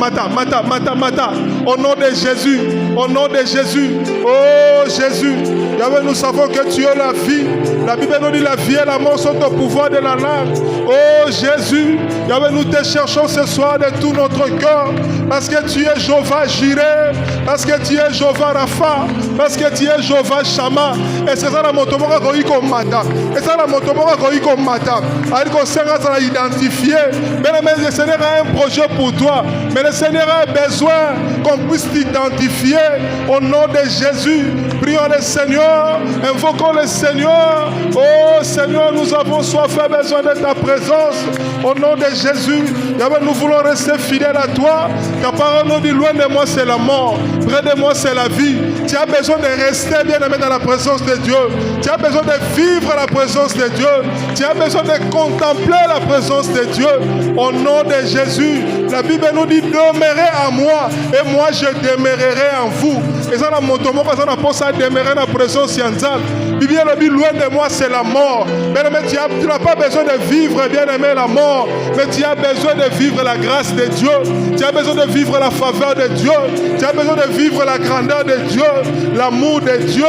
Au nom de Jésus. Au nom de Jésus. Oh Jésus. Yahweh, nous savons que tu es la vie. La Bible nous dit la vie et la mort sont au pouvoir de la langue. Oh Jésus. Yahweh, nous te cherchons ce soir de tout notre cœur. Parce que tu es Jéhovah Jireh. Parce que tu es Jéhovah Rapha. Parce que tu es Jéhovah Shama. Et c'est ça la motomoka koiko mata. Et ça la motomoka koiko mata. Alors qu'on s'est identifié. Mais le Seigneur a un projet pour toi. Mais le Seigneur a besoin qu'on puisse t'identifier. Au nom de Jésus, prions le Seigneur. Invoquons le Seigneur. Oh Seigneur, nous avons soif et besoin de ta présence. Au nom de Jésus, nous voulons rester fidèles à toi. Ta parole nous dit, loin de moi c'est la mort, près de moi c'est la vie. Tu as besoin de rester bien aimé dans la présence de Dieu. Tu as besoin de vivre la présence de Dieu. Tu as besoin de contempler la présence de Dieu. Au nom de Jésus, la Bible nous dit, demeurez en moi et moi je demeurerai en vous. Et ça, ça n'a pas ça demeurer dans la présence de Dieu. Bible dit, loin de moi c'est la mort. Mais tu n'as pas besoin de vivre bien aimé la mort, mais tu as besoin de vivre la grâce de Dieu. Tu as besoin de vivre la faveur de Dieu. Tu as besoin de vivre la grandeur de Dieu, l'amour de Dieu,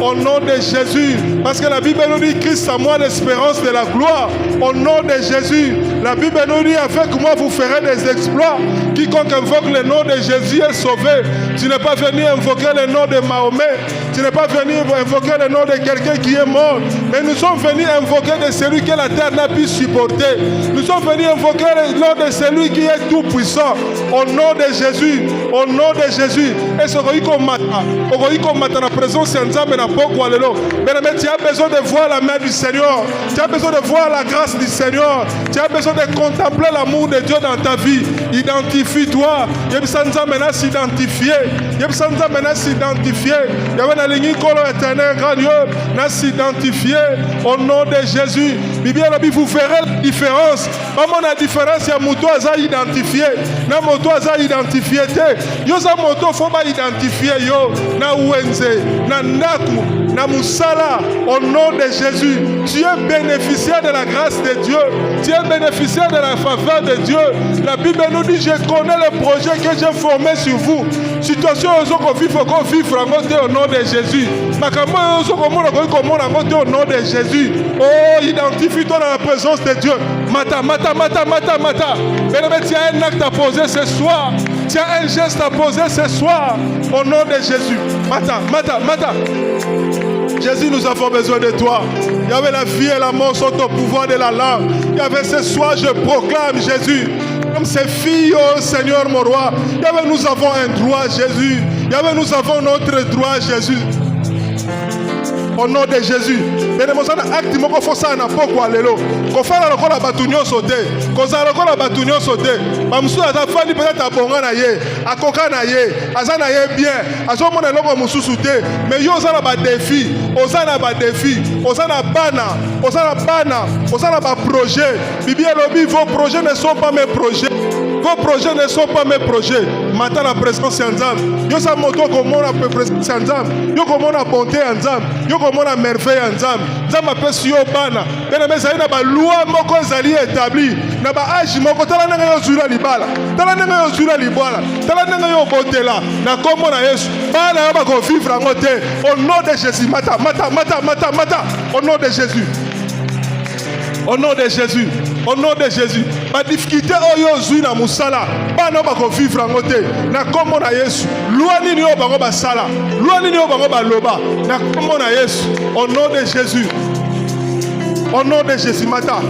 au nom de Jésus. Parce que la Bible nous dit, Christ à moi l'espérance de la gloire. Au nom de Jésus, la Bible nous dit, avec moi vous ferez des exploits. Quiconque invoque le nom de Jésus est sauvé. Tu n'es pas venu invoquer le nom de Mahomet. Tu n'es pas venu invoquer le nom de quelqu'un qui est mort. Mais nous sommes venus invoquer de celui que la terre n'a pu supporter. Nous sommes venus invoquer le nom de celui qui est tout puissant. Au nom de Jésus. Au nom de Jésus. Et ce qu'on mata la présence de Nzambe na poko alelo. Mais tu as besoin de voir la main du Seigneur. Tu as besoin de voir la grâce du Seigneur. Tu as besoin besoin de contempler l'amour de Dieu dans ta vie. Identifie-toi. Yebsanza maintenant s'identifier. Yebsanza maintenant s'identifier. Yabana lingi kolo éternel grand Dieu. Na s'identifier au nom de Jésus. Bibi vous verrez la différence. Maman la différence ya moto aza identifié. Na moto aza identifié te. Yo za moto faut pas identifier yo. Na uenze, na ndaku, na musala. Au nom de Jésus. Tu es bénéficiaire de la grâce de Dieu. Tu es bénéficiaire de la faveur de Dieu. La Bible nous dit, je connais le projet que j'ai formé sur vous. Situation qu'on vivre au nom de Jésus. Au nom de Jésus. Oh, identifie-toi dans la présence de Dieu. Mata. Tu as un acte à poser ce soir. Tu as un geste à poser ce soir. Au nom de Jésus. Mata. Jésus, nous avons besoin de toi. Il y avait la vie et la mort sont au pouvoir de la langue. Il y avait ce soir, je proclame Jésus. Comme ces filles, oh Seigneur mon roi. Il y avait nous avons un droit, Jésus. Il y avait nous avons notre droit, Jésus. Au nom de Jésus. Mais nous avons acte moko fosa na poko alelo. Ko fala lokola batunyo sote. Ko za lokola batunyo sote. Ba musu ata fani peut-être abonga na ye, akoka na ye, azana ye bien. Azo mona loko mususu te. Mais yo za na ba défi, ozana ba défi, ozana bana, ozana ba projet. Bibi elobi vos projets ne sont pas mes projets. Vos projets ne sont pas mes projets. Maintenant la présence en Zam. Yo sa moto comme on a présence en Zam. Yo comme on a bonté en Zam. Yo comme on a merveille en Zam. Zam appelle sur bana. Mais mais ça y na ba loi moko zali établi. Na ba âge moko tala nanga yo zula libala. Tala nanga yo zula libala. Tala nanga yo botela. Na comme na Yesu. Bana yo ba ko vivre en côté. Au nom de Jésus. Mata. Au nom de Jésus. Au nom de Jésus. Au nom de Jésus. Ma difficulté oyo zui na musala. Ba no ba ko vivre en côté. Na kombo na Yesu. Loi nini yo bango ba sala. Loi nini yo bango ba loba. Na kombo na Yesu. Au nom de Jésus. Au nom de Jésus. Mata.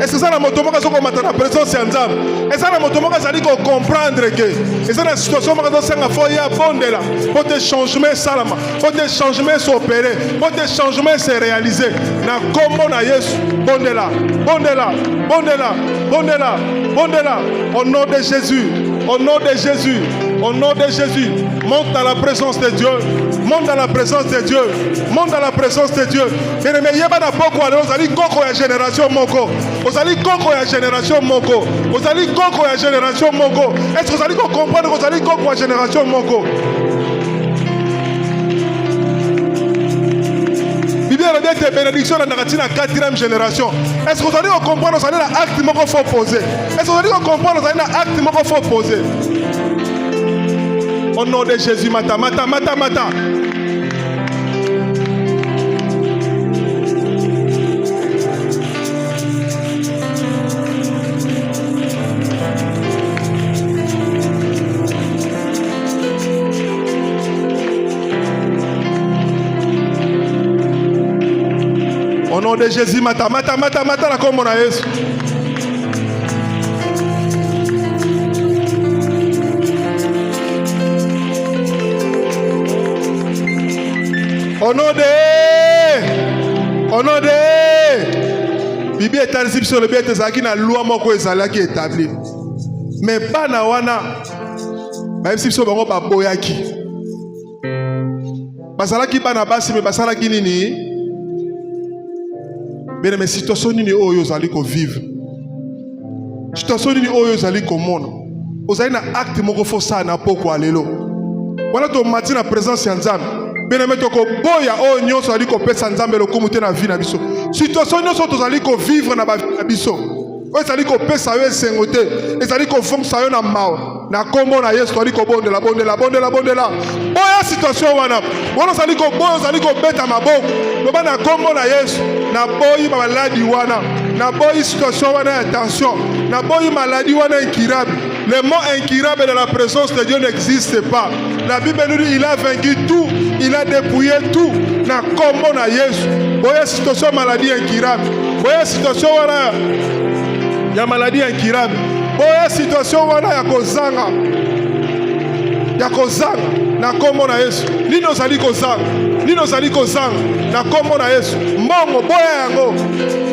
Est-ce que ça la motomoka soko mata na présence ya Nzambe? Est-ce que ça la motomoka zali ko comprendre que est-ce que la situation maka do senga fo ya bondela pour te changement salama, pour te changement s'opérer, pour te changement se réaliser. Na kombo na Yesu, bondela. Au nom de Jésus. Au nom de Jésus. Au nom de Jésus. Monte dans la présence de Dieu. Monte dans la présence de Dieu. Monte dans la présence de Dieu. Bien-aimé, yeba na poko ale ozali koko ya génération moko. Ozali koko ya génération moko. Ozali koko ya génération moko. Est-ce que vous allez comprendre que ozali koko ya génération moko? Bible a dit que bénédiction dans la 4e génération. Est-ce que vous allez comprendre que vous allez l'acte moko faut poser? Est-ce que vous allez comprendre que vous allez l'acte moko faut poser? Au nom de Jésus, mata. Au nom de Jésus, mata la comme on a Yesu. Au nom de Bibi est établi sur le bien de Zaki na loi moko ezala qui établi. Mais pas na wana. Même si so bango ba boyaki. Basala ki bana basi mais basala ki nini? Mais mes situations nini oyo zali ko vivre. Situation nini oyo zali ko mona. Ozali na acte moko fo sa na poko alelo. Wana to mati na présence ya Nzambe. Bien-aimé toko boya o nyonso ali ko pesa Nzambe lokumu te na vie na biso. Situation nyonso tozali ko vivre na ba biso. O ezali ko pesa yo esengo te. Ezali ko fonction yo na mao. Na kombo na Yesu ali ko bondela. Boya situation wana. Wana ezali ko boya ezali ko beta maboko. Loba na kombo na Yesu. Na boyi maladi wana. Na boyi situation wana ya tension. Na boyi maladie wana incurable. Le mot incurable de la présence de Dieu n'existe pas. La Bible nous dit il a vaincu tout, il a dépouillé tout. Na kombo na Yesu. Boya situation maladie incurable. Boya situation wana ya maladie incurable. Boya situation wana ya kozanga. ya kozanga na kombo na Yesu. Nini ozali kozanga? Nini ozali kozanga na kombo na Yesu? Mbongo boya yango.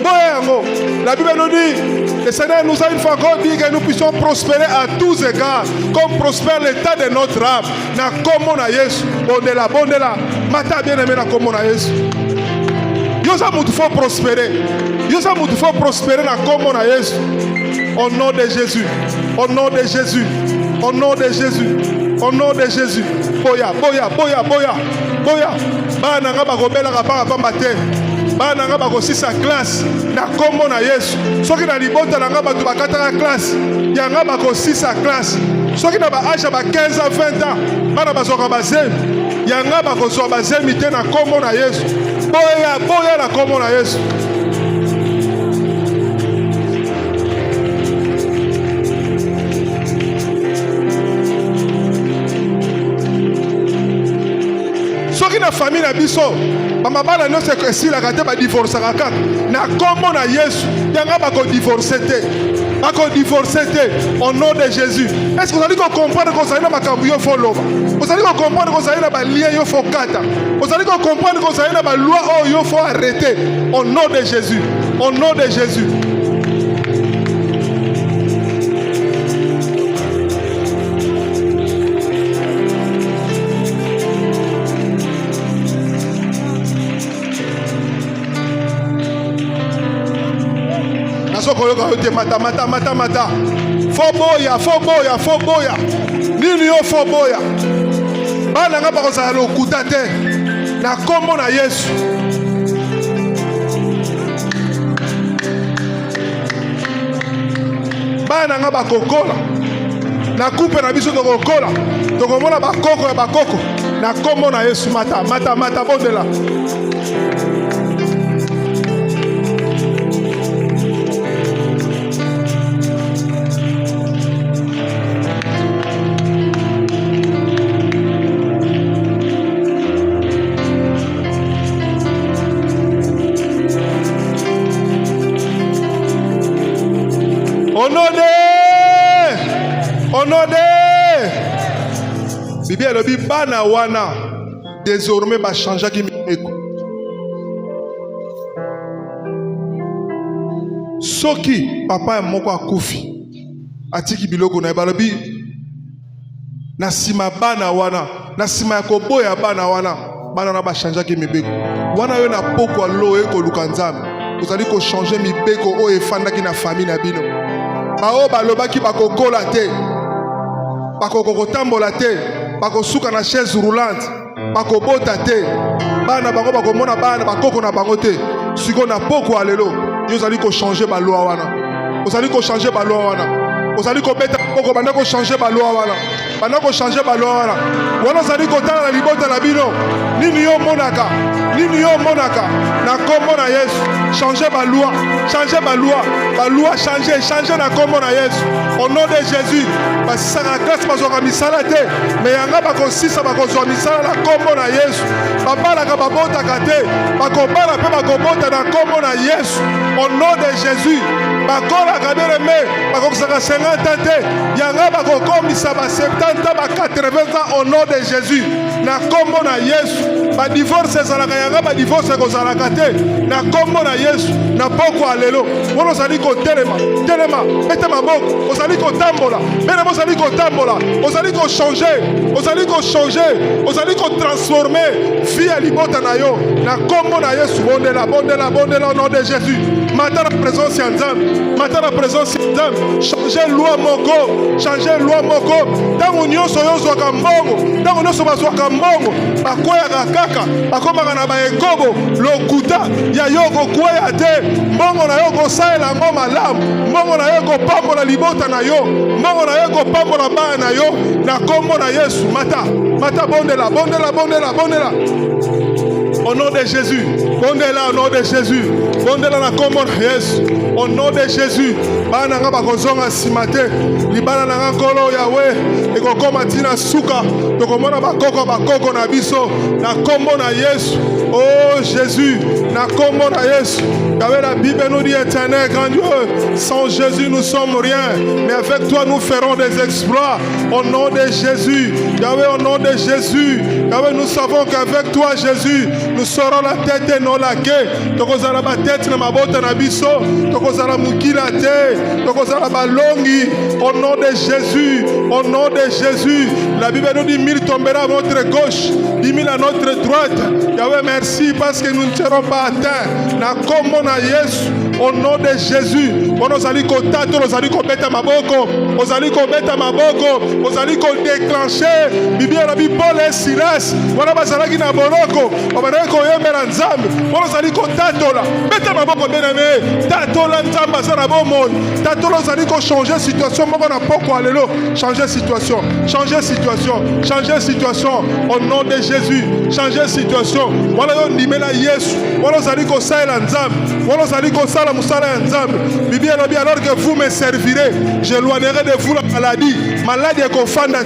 Boya yango. La Bible nous dit, le Seigneur nous a une fois encore dit que nous puissions prospérer à tous égards, comme prospère l'état de notre âme. Na kombo na Yesu. Bondela, bondela. Mata bien aimé na kombo na Yesu. Yosa mutu faut prospérer. Yosa mutu faut prospérer na kombo na Yesu. Au nom de Jésus. Au nom de Jésus. Au nom de Jésus. Au nom de Jésus. Boya, boya, boya, boya. Boya. Bana nga bakobela kapanga pamba te. Bana nga bakosisa classe na kombo na Yesu. Soki na libota na nga batu bakataka classe. Yanga bakosisa classe. Soki na ba âge ba 15 ans 20 ans. Bana bazoka bazemi. Yanga bakozwa bazemi te na kombo na Yesu. Boya, boya na kombo na Yesu. Soki na famille na biso bamabala nyonso esilaka te badivorcaka kaka na kombo na Yesu yanga bakodivorce te bakodivorce te au nom de Jésus. Est-ce que vous allez comprendre que vous allez na makambo yo fo loba? Vous allez comprendre que vous allez na balien yo fo kata? Vous allez comprendre que vous allez na ba loi oh yo fo arrêter au nom de Jésus. Au nom de Jésus. Mata mata mata mata foboya foboya foboya nini yo foboya bana nga bakozala lokuta te na kombo na Yesu. Bana nga bakokola na coupe na biso tokokola tokomona bakoko ya bakoko na kombo na Yesu. Mata mata mata bondela. Bibi elobi bana wana désormais ba changer ki mibeko. Soki papa moko akufi atiki biloko na balobi na sima bana wana na sima ya koboya bana wana ba changer ki mibeko. Wana yo na poko alo eko lukanzambe. Vous allez ko changer mibeko o efanda ki na famille na bino. Bao balobaki bakokola te. Bakokotambola te. Bakosuka na chaise roulante. Bakobota te. Bana bango bakomona bana bakoko na bango te. Siko na poko alelo. Vous allez ko changer ba loi wana. Vous allez ko changer ba loi wana. Vous allez ko beta poko banda ko changer ba loi wana. Banda ko changer ba loi wana. Wana zali ko tala na libota na bino. Nini yo monaka. Nini yo monaka. Na kombo na Yesu. Changer ba loi. Changer ba loi. Ba loi changer. Changer na kombo na Yesu. Au nom de Jésus. Basisaka grâce bazoka misala te. Mais yanga bakosisa bakozwa misala na kombo na Yesu. Babalaka babotaka te. Bakobala pe bakobota na kombo na Yesu. Au nom de Jésus. Bakolaka bien-aimé. Bakosaka 50 ans te. Yanga bakokomisa ba 70 ans ba 80 ans au nom de Jésus. Na kombo na Yesu. Ba divorce ezalaka yanga ba divorce kozalaka te. Na kombo na Yesu. Na poko alelo. Wono zali ko telema. Telema. Bete maboko. Ozali ko tambola. Bene mo zali ko tambola. Ozali ko changer. Ozali ko changer. Ozali ko transformer vie à libota na yo. Na kombo na Yesu. Bondela, bondela, bondela au nom de Jésus. Mata la présence ya Nzambe. Mata la présence ya Nzambe. Changer loi moko. Changer loi moko. Tango nyonso yo zwaka mbongo. Tango nyonso bazwaka mbongo. Bakweyaka kaka. Bakomaka na baekobo. Lokuta ya yo kokweya te. Mbongo na yo kosalela ngo malamu. Mbongo na yo kopambola libota na yo. Mbongo na yo kopambola bana na yo. Na kombo na Yesu. Mata. Mata bondela. Bondela, bondela, bondela. Au nom de Jésus. Bondela au nom de Jésus. Bondela na kombo na Yesu. Au nom de Jésus. Bana nga bakozonga simate. Libana na nga kolo Yahweh. Ekokoma tina suka. Tokomona bakoko na biso. Na kombo na Yesu. Oh Jésus. Na kombo na Yesu. Yahweh, la Bible nous dit éternel, grand Dieu. Sans Jésus nous sommes rien. Mais avec toi nous ferons des exploits. Au nom de Jésus. Yahweh, au nom de Jésus. Yahweh, nous savons qu'avec toi Jésus, nous serons la tête et non la queue. Tokozala ba tête na mabota na biso. Tokozala mukila te. Tokozala balongi. Au nom de Jésus. Au nom de Jésus. La Bible nous dit 1000 tombera à notre gauche, 10 000 à notre droite. Yahweh, merci parce que nous ne serons pas atteints. Na kombo na Yesu. Au nom de Jésus. Ozali ko tato, ozali ko beta maboko, ozali ko beta maboko, ozali ko déclencher. Bibi Rabbi Paul et Silas. Wana bazalaki na boloko, babana ko yembela Nzambe. Ozali ko tato la, beta maboko bien-aimé. Tato la Nzambe azala bomon. Tato la ozali ko changer situation moko na poko alelo. Changer situation, changer situation, changer situation. Au nom de Jésus, changer situation. Wala yo ndimela Yesu. Wala ozali ko saela Nzambe. Wala ozali ko sala musala ya Nzambe. Bibi alors que vous me servirez, j'éloignerai de vous la maladie. Maladie est qu'on fandate,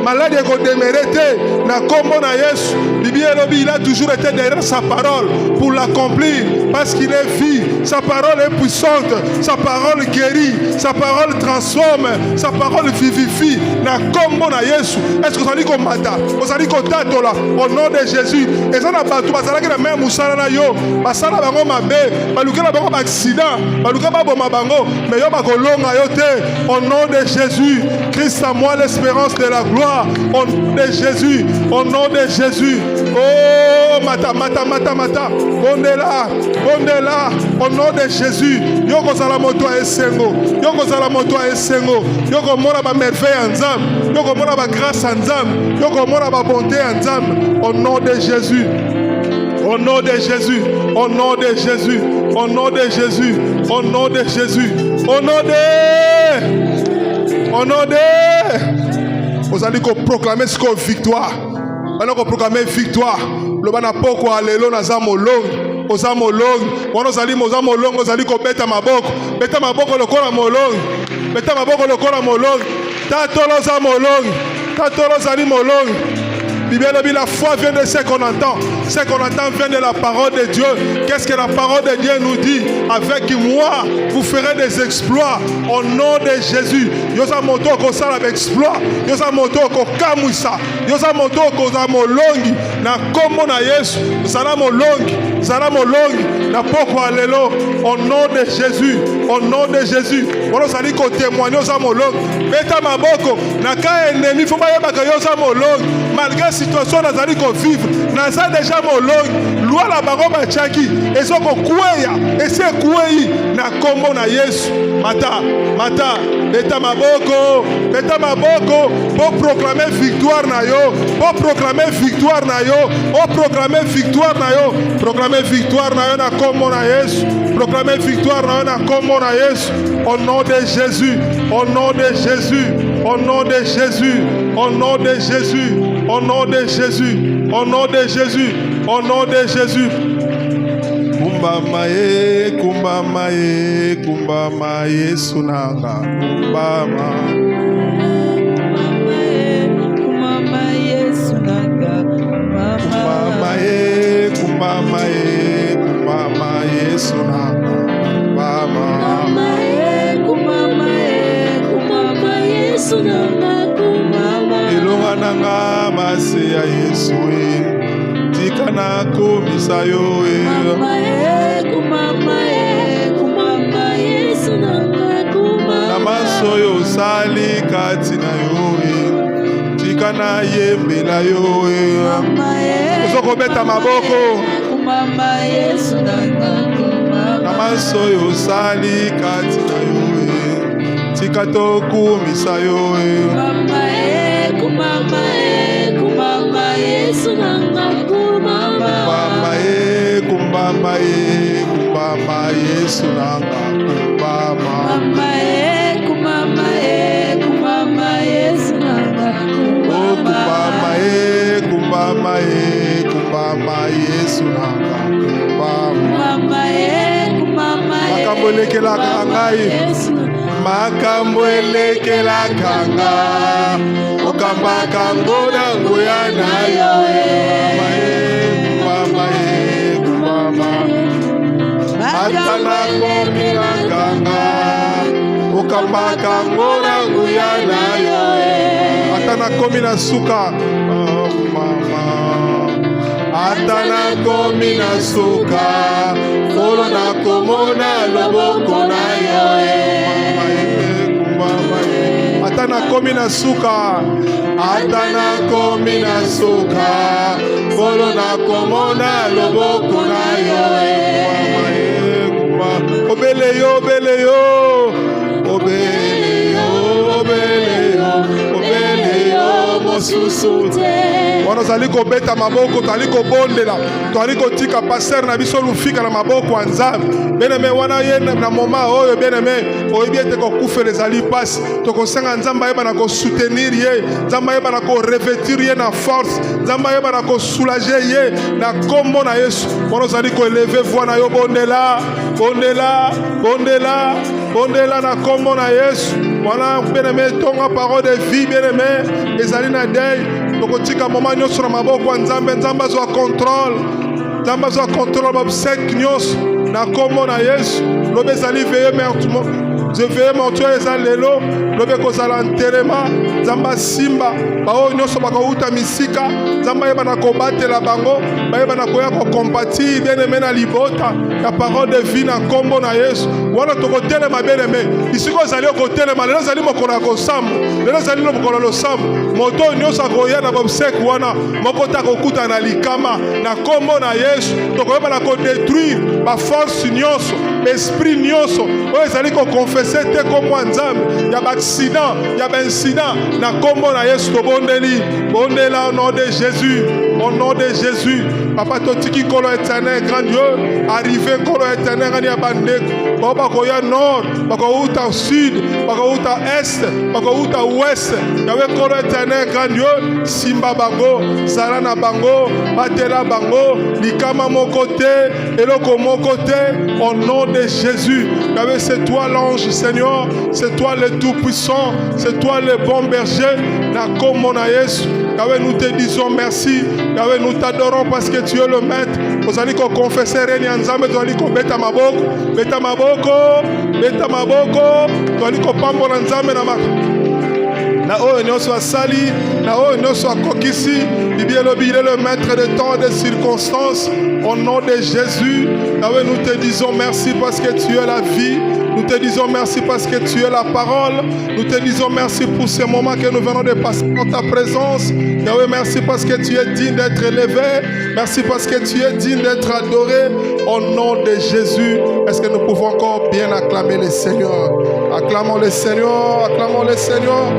maladie est qu'on démérite. Na kombo na Yesu. Bibi il a toujours été derrière sa parole pour l'accomplir parce qu'il est vie. Sa parole est puissante, sa parole guérit, sa parole transforme, sa parole vivifie. Na kombo na Yesu. Est-ce que vous allez comme mata? Vous allez comme tatola au nom de Jésus. Et ça n'a pas tout. Parce que la même moussala na yo, basala bango mabe, baluka la bango accident, baluka ba boma bango, mais yo ba kolonga yo te. Au nom de Jésus, Christ à moi l'espérance de la gloire. Au nom de Jésus, au nom de Jésus. Oh mata. Bondela. Au nom de Jésus. Yoko zala moto a esengo. Yoko zala moto a esengo. Yoko mona ba merveille en Nzambe. Yoko mona ba grâce en Nzambe. Yoko mona ba bonté en Nzambe. Au nom de Jésus. Au nom de Jésus. Au nom de Jésus. Au nom de Jésus. Au nom de Jésus. Au nom de. Vous allez proclamer ce que victoire. Vous allez proclamer victoire. Le bana poko alelo na zamolong. Ozamolong. Wana ozali mozamolong. Ozali ko beta maboko. Beta maboko lokola molong. Beta maboko lokola molong. Tatolo zamolong. Tatolo zali molong. La foi vient de ce qu'on entend. Ce qu'on entend vient de la parole de Dieu. Qu'est-ce que la parole de Dieu nous dit? Avec moi, vous ferez des exploits au nom de Jésus. Yosa moto ko sala exploit. Yosa moto ko kamuisa. Yosa moto ko za molongi. Na kombo na Yesu. Zala molongi. Zala molongi. Na poko alelo. Au nom de Jésus. Au nom de Jésus. Wala sali ko témoigner yosa molongi. Beta maboko. Na ka ennemi faut ba yeba ka yosa molongi. Malgré situation nazali ko vivre naza déjà molongi loi la bango bachaki ezoko kueya ese kuei na kombo na Yesu mata beta maboko pour proclamer victoire na yo proclamer victoire na yo na kombo na Yesu proclamer victoire na yo na kombo na Yesu au nom de Jésus au nom de Jésus au nom de Jésus au nom de Jésus au nom de Jésus, au nom de Jésus, au nom de Jésus. Kumba maye sunanga. Kumba maye sunanga. Ilonga mase ya Yesu tika na komisa yo na maso yo sali kati na yo tika na yembela yo ozoko beta maboko na maso yo sali kati na yo tika to komisa yo Kumbama Yesu nanga kumbama kumbama Yesu nanga kumbama makambo elekelaka ngai makambo elekelaka nga okambaka ngo na nguya na yo kumbama ata nakomi na kanga okambaka ngo na nguya na yo ata nakomi na suka ata nakomi na suka kolo nakomona loboko na yo ata nakomi na suka ata nakomi na suka kolo nakomona loboko na yo obele yo obele yo obele yo obele yo obele yo mosusu wana ozali kobeta maboko tozali kobondela tozali kotika paster na biso lufika na maboko ya nzambe bien-aimé wana ye na moma oyo bien-aimé oyebi ete kokufela ezali pasi tokosenga nzambe ayeba na kosoutenir ye nzambe ayeba na korevêtir ye na force nzambe ayeba na kosoulager ye na kombo na Yesu wana ozali koeleve voix na yo bondela bondela bondela bondela na kombo na Yesu wana bien-aimé tonga parole de vie bien-aimé ezali na deuil tokotika moma nyonso na maboko ya nzambe nzambe azwa contrôle nzambe azwa contrôle babsek nyonso na kombo na Yesu lobi ezali veye mortuaire eza lelo lobi ekozala nterema nzambe asimba baoyo nyonso bakouta misika nzambe ayeba na kobatela bango bayeba na koya kokompatir bien-aimé na libota ya parole de vie na kombo na Yesu wana tokotelema bien-aimé isiko ozali okotelema lelo ezali mokolo ya kosambu lelo ezali mokolo ya losambu moto oyo nyonso akoya na babseke wana moko te akokuta na likama na kombo na Yesu tokoyeba na kodétruire baforce nyonso esprit nyonso oyo ezali kokonfese te kombo ya nzambe ya baaccident ya baincident na kombo na Yesu tobondeli bondela au nom de Jésus au nom de Jésus papa totiki kolo éternel grand Dieu arrivé kolo éternel ngani ya bandeko bao bakoya nord bakouta sud bakouta est bakouta ouest yawe kolo éternel grand Dieu simba bango zala na bango batela bango likama moko te eloko moko te au nom de Jésus yawe c'est toi l'ange Seigneur c'est toi le tout-puissant c'est toi le bon berger na kombo na Yesu Yahweh, nous te disons merci. Yahweh, nous t'adorons parce que tu es le maître. Nous allons confesser Reni Nzambe, nous allons beta maboko, beta maboko, beta maboko, nous allons pambola Nzambe na mako. Na oyo nyonso asali, na oyo nyonso akokisi, Bible lobi il est le maître de temps et de circonstances. Au nom de Jésus, Yahweh, nous te disons merci parce que tu es la vie. Nous te disons merci parce que tu es la parole. Nous te disons merci pour ces moments que nous venons de passer dans ta présence. Yahweh, merci parce que tu es digne d'être élevé. Merci parce que tu es digne d'être adoré. Au nom de Jésus, est-ce que nous pouvons encore bien acclamer le Seigneur? Acclamons le Seigneur, acclamons le Seigneur.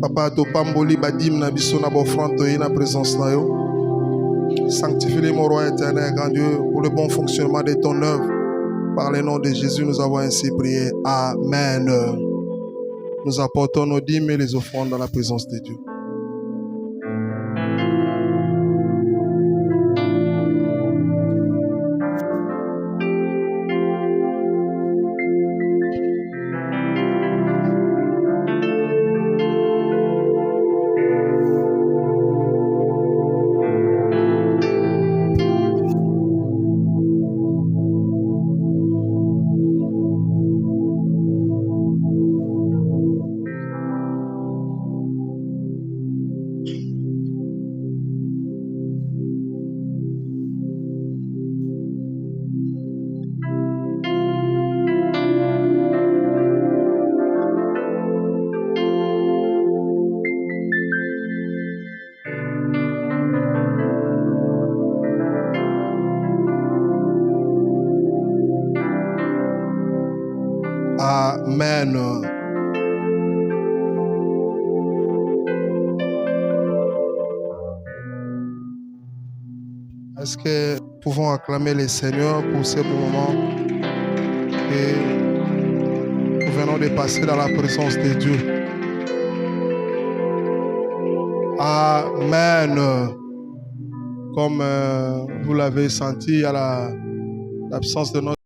Papa, to pamboli badim na biso na bofrante toye na présence na yo. Sanctifie mon roi éternel, grand Dieu, pour le bon fonctionnement de ton œuvre. Par le nom de Jésus, nous avons ainsi prié. Amen. Nous apportons nos dîmes et les offrandes dans la présence de Dieu. Amen. Est-ce que nous pouvons acclamer le Seigneur pour ce bon moment? Et allez passer dans la présence de Dieu. Amen. Comme vous l'avez senti, il y a l'absence de notre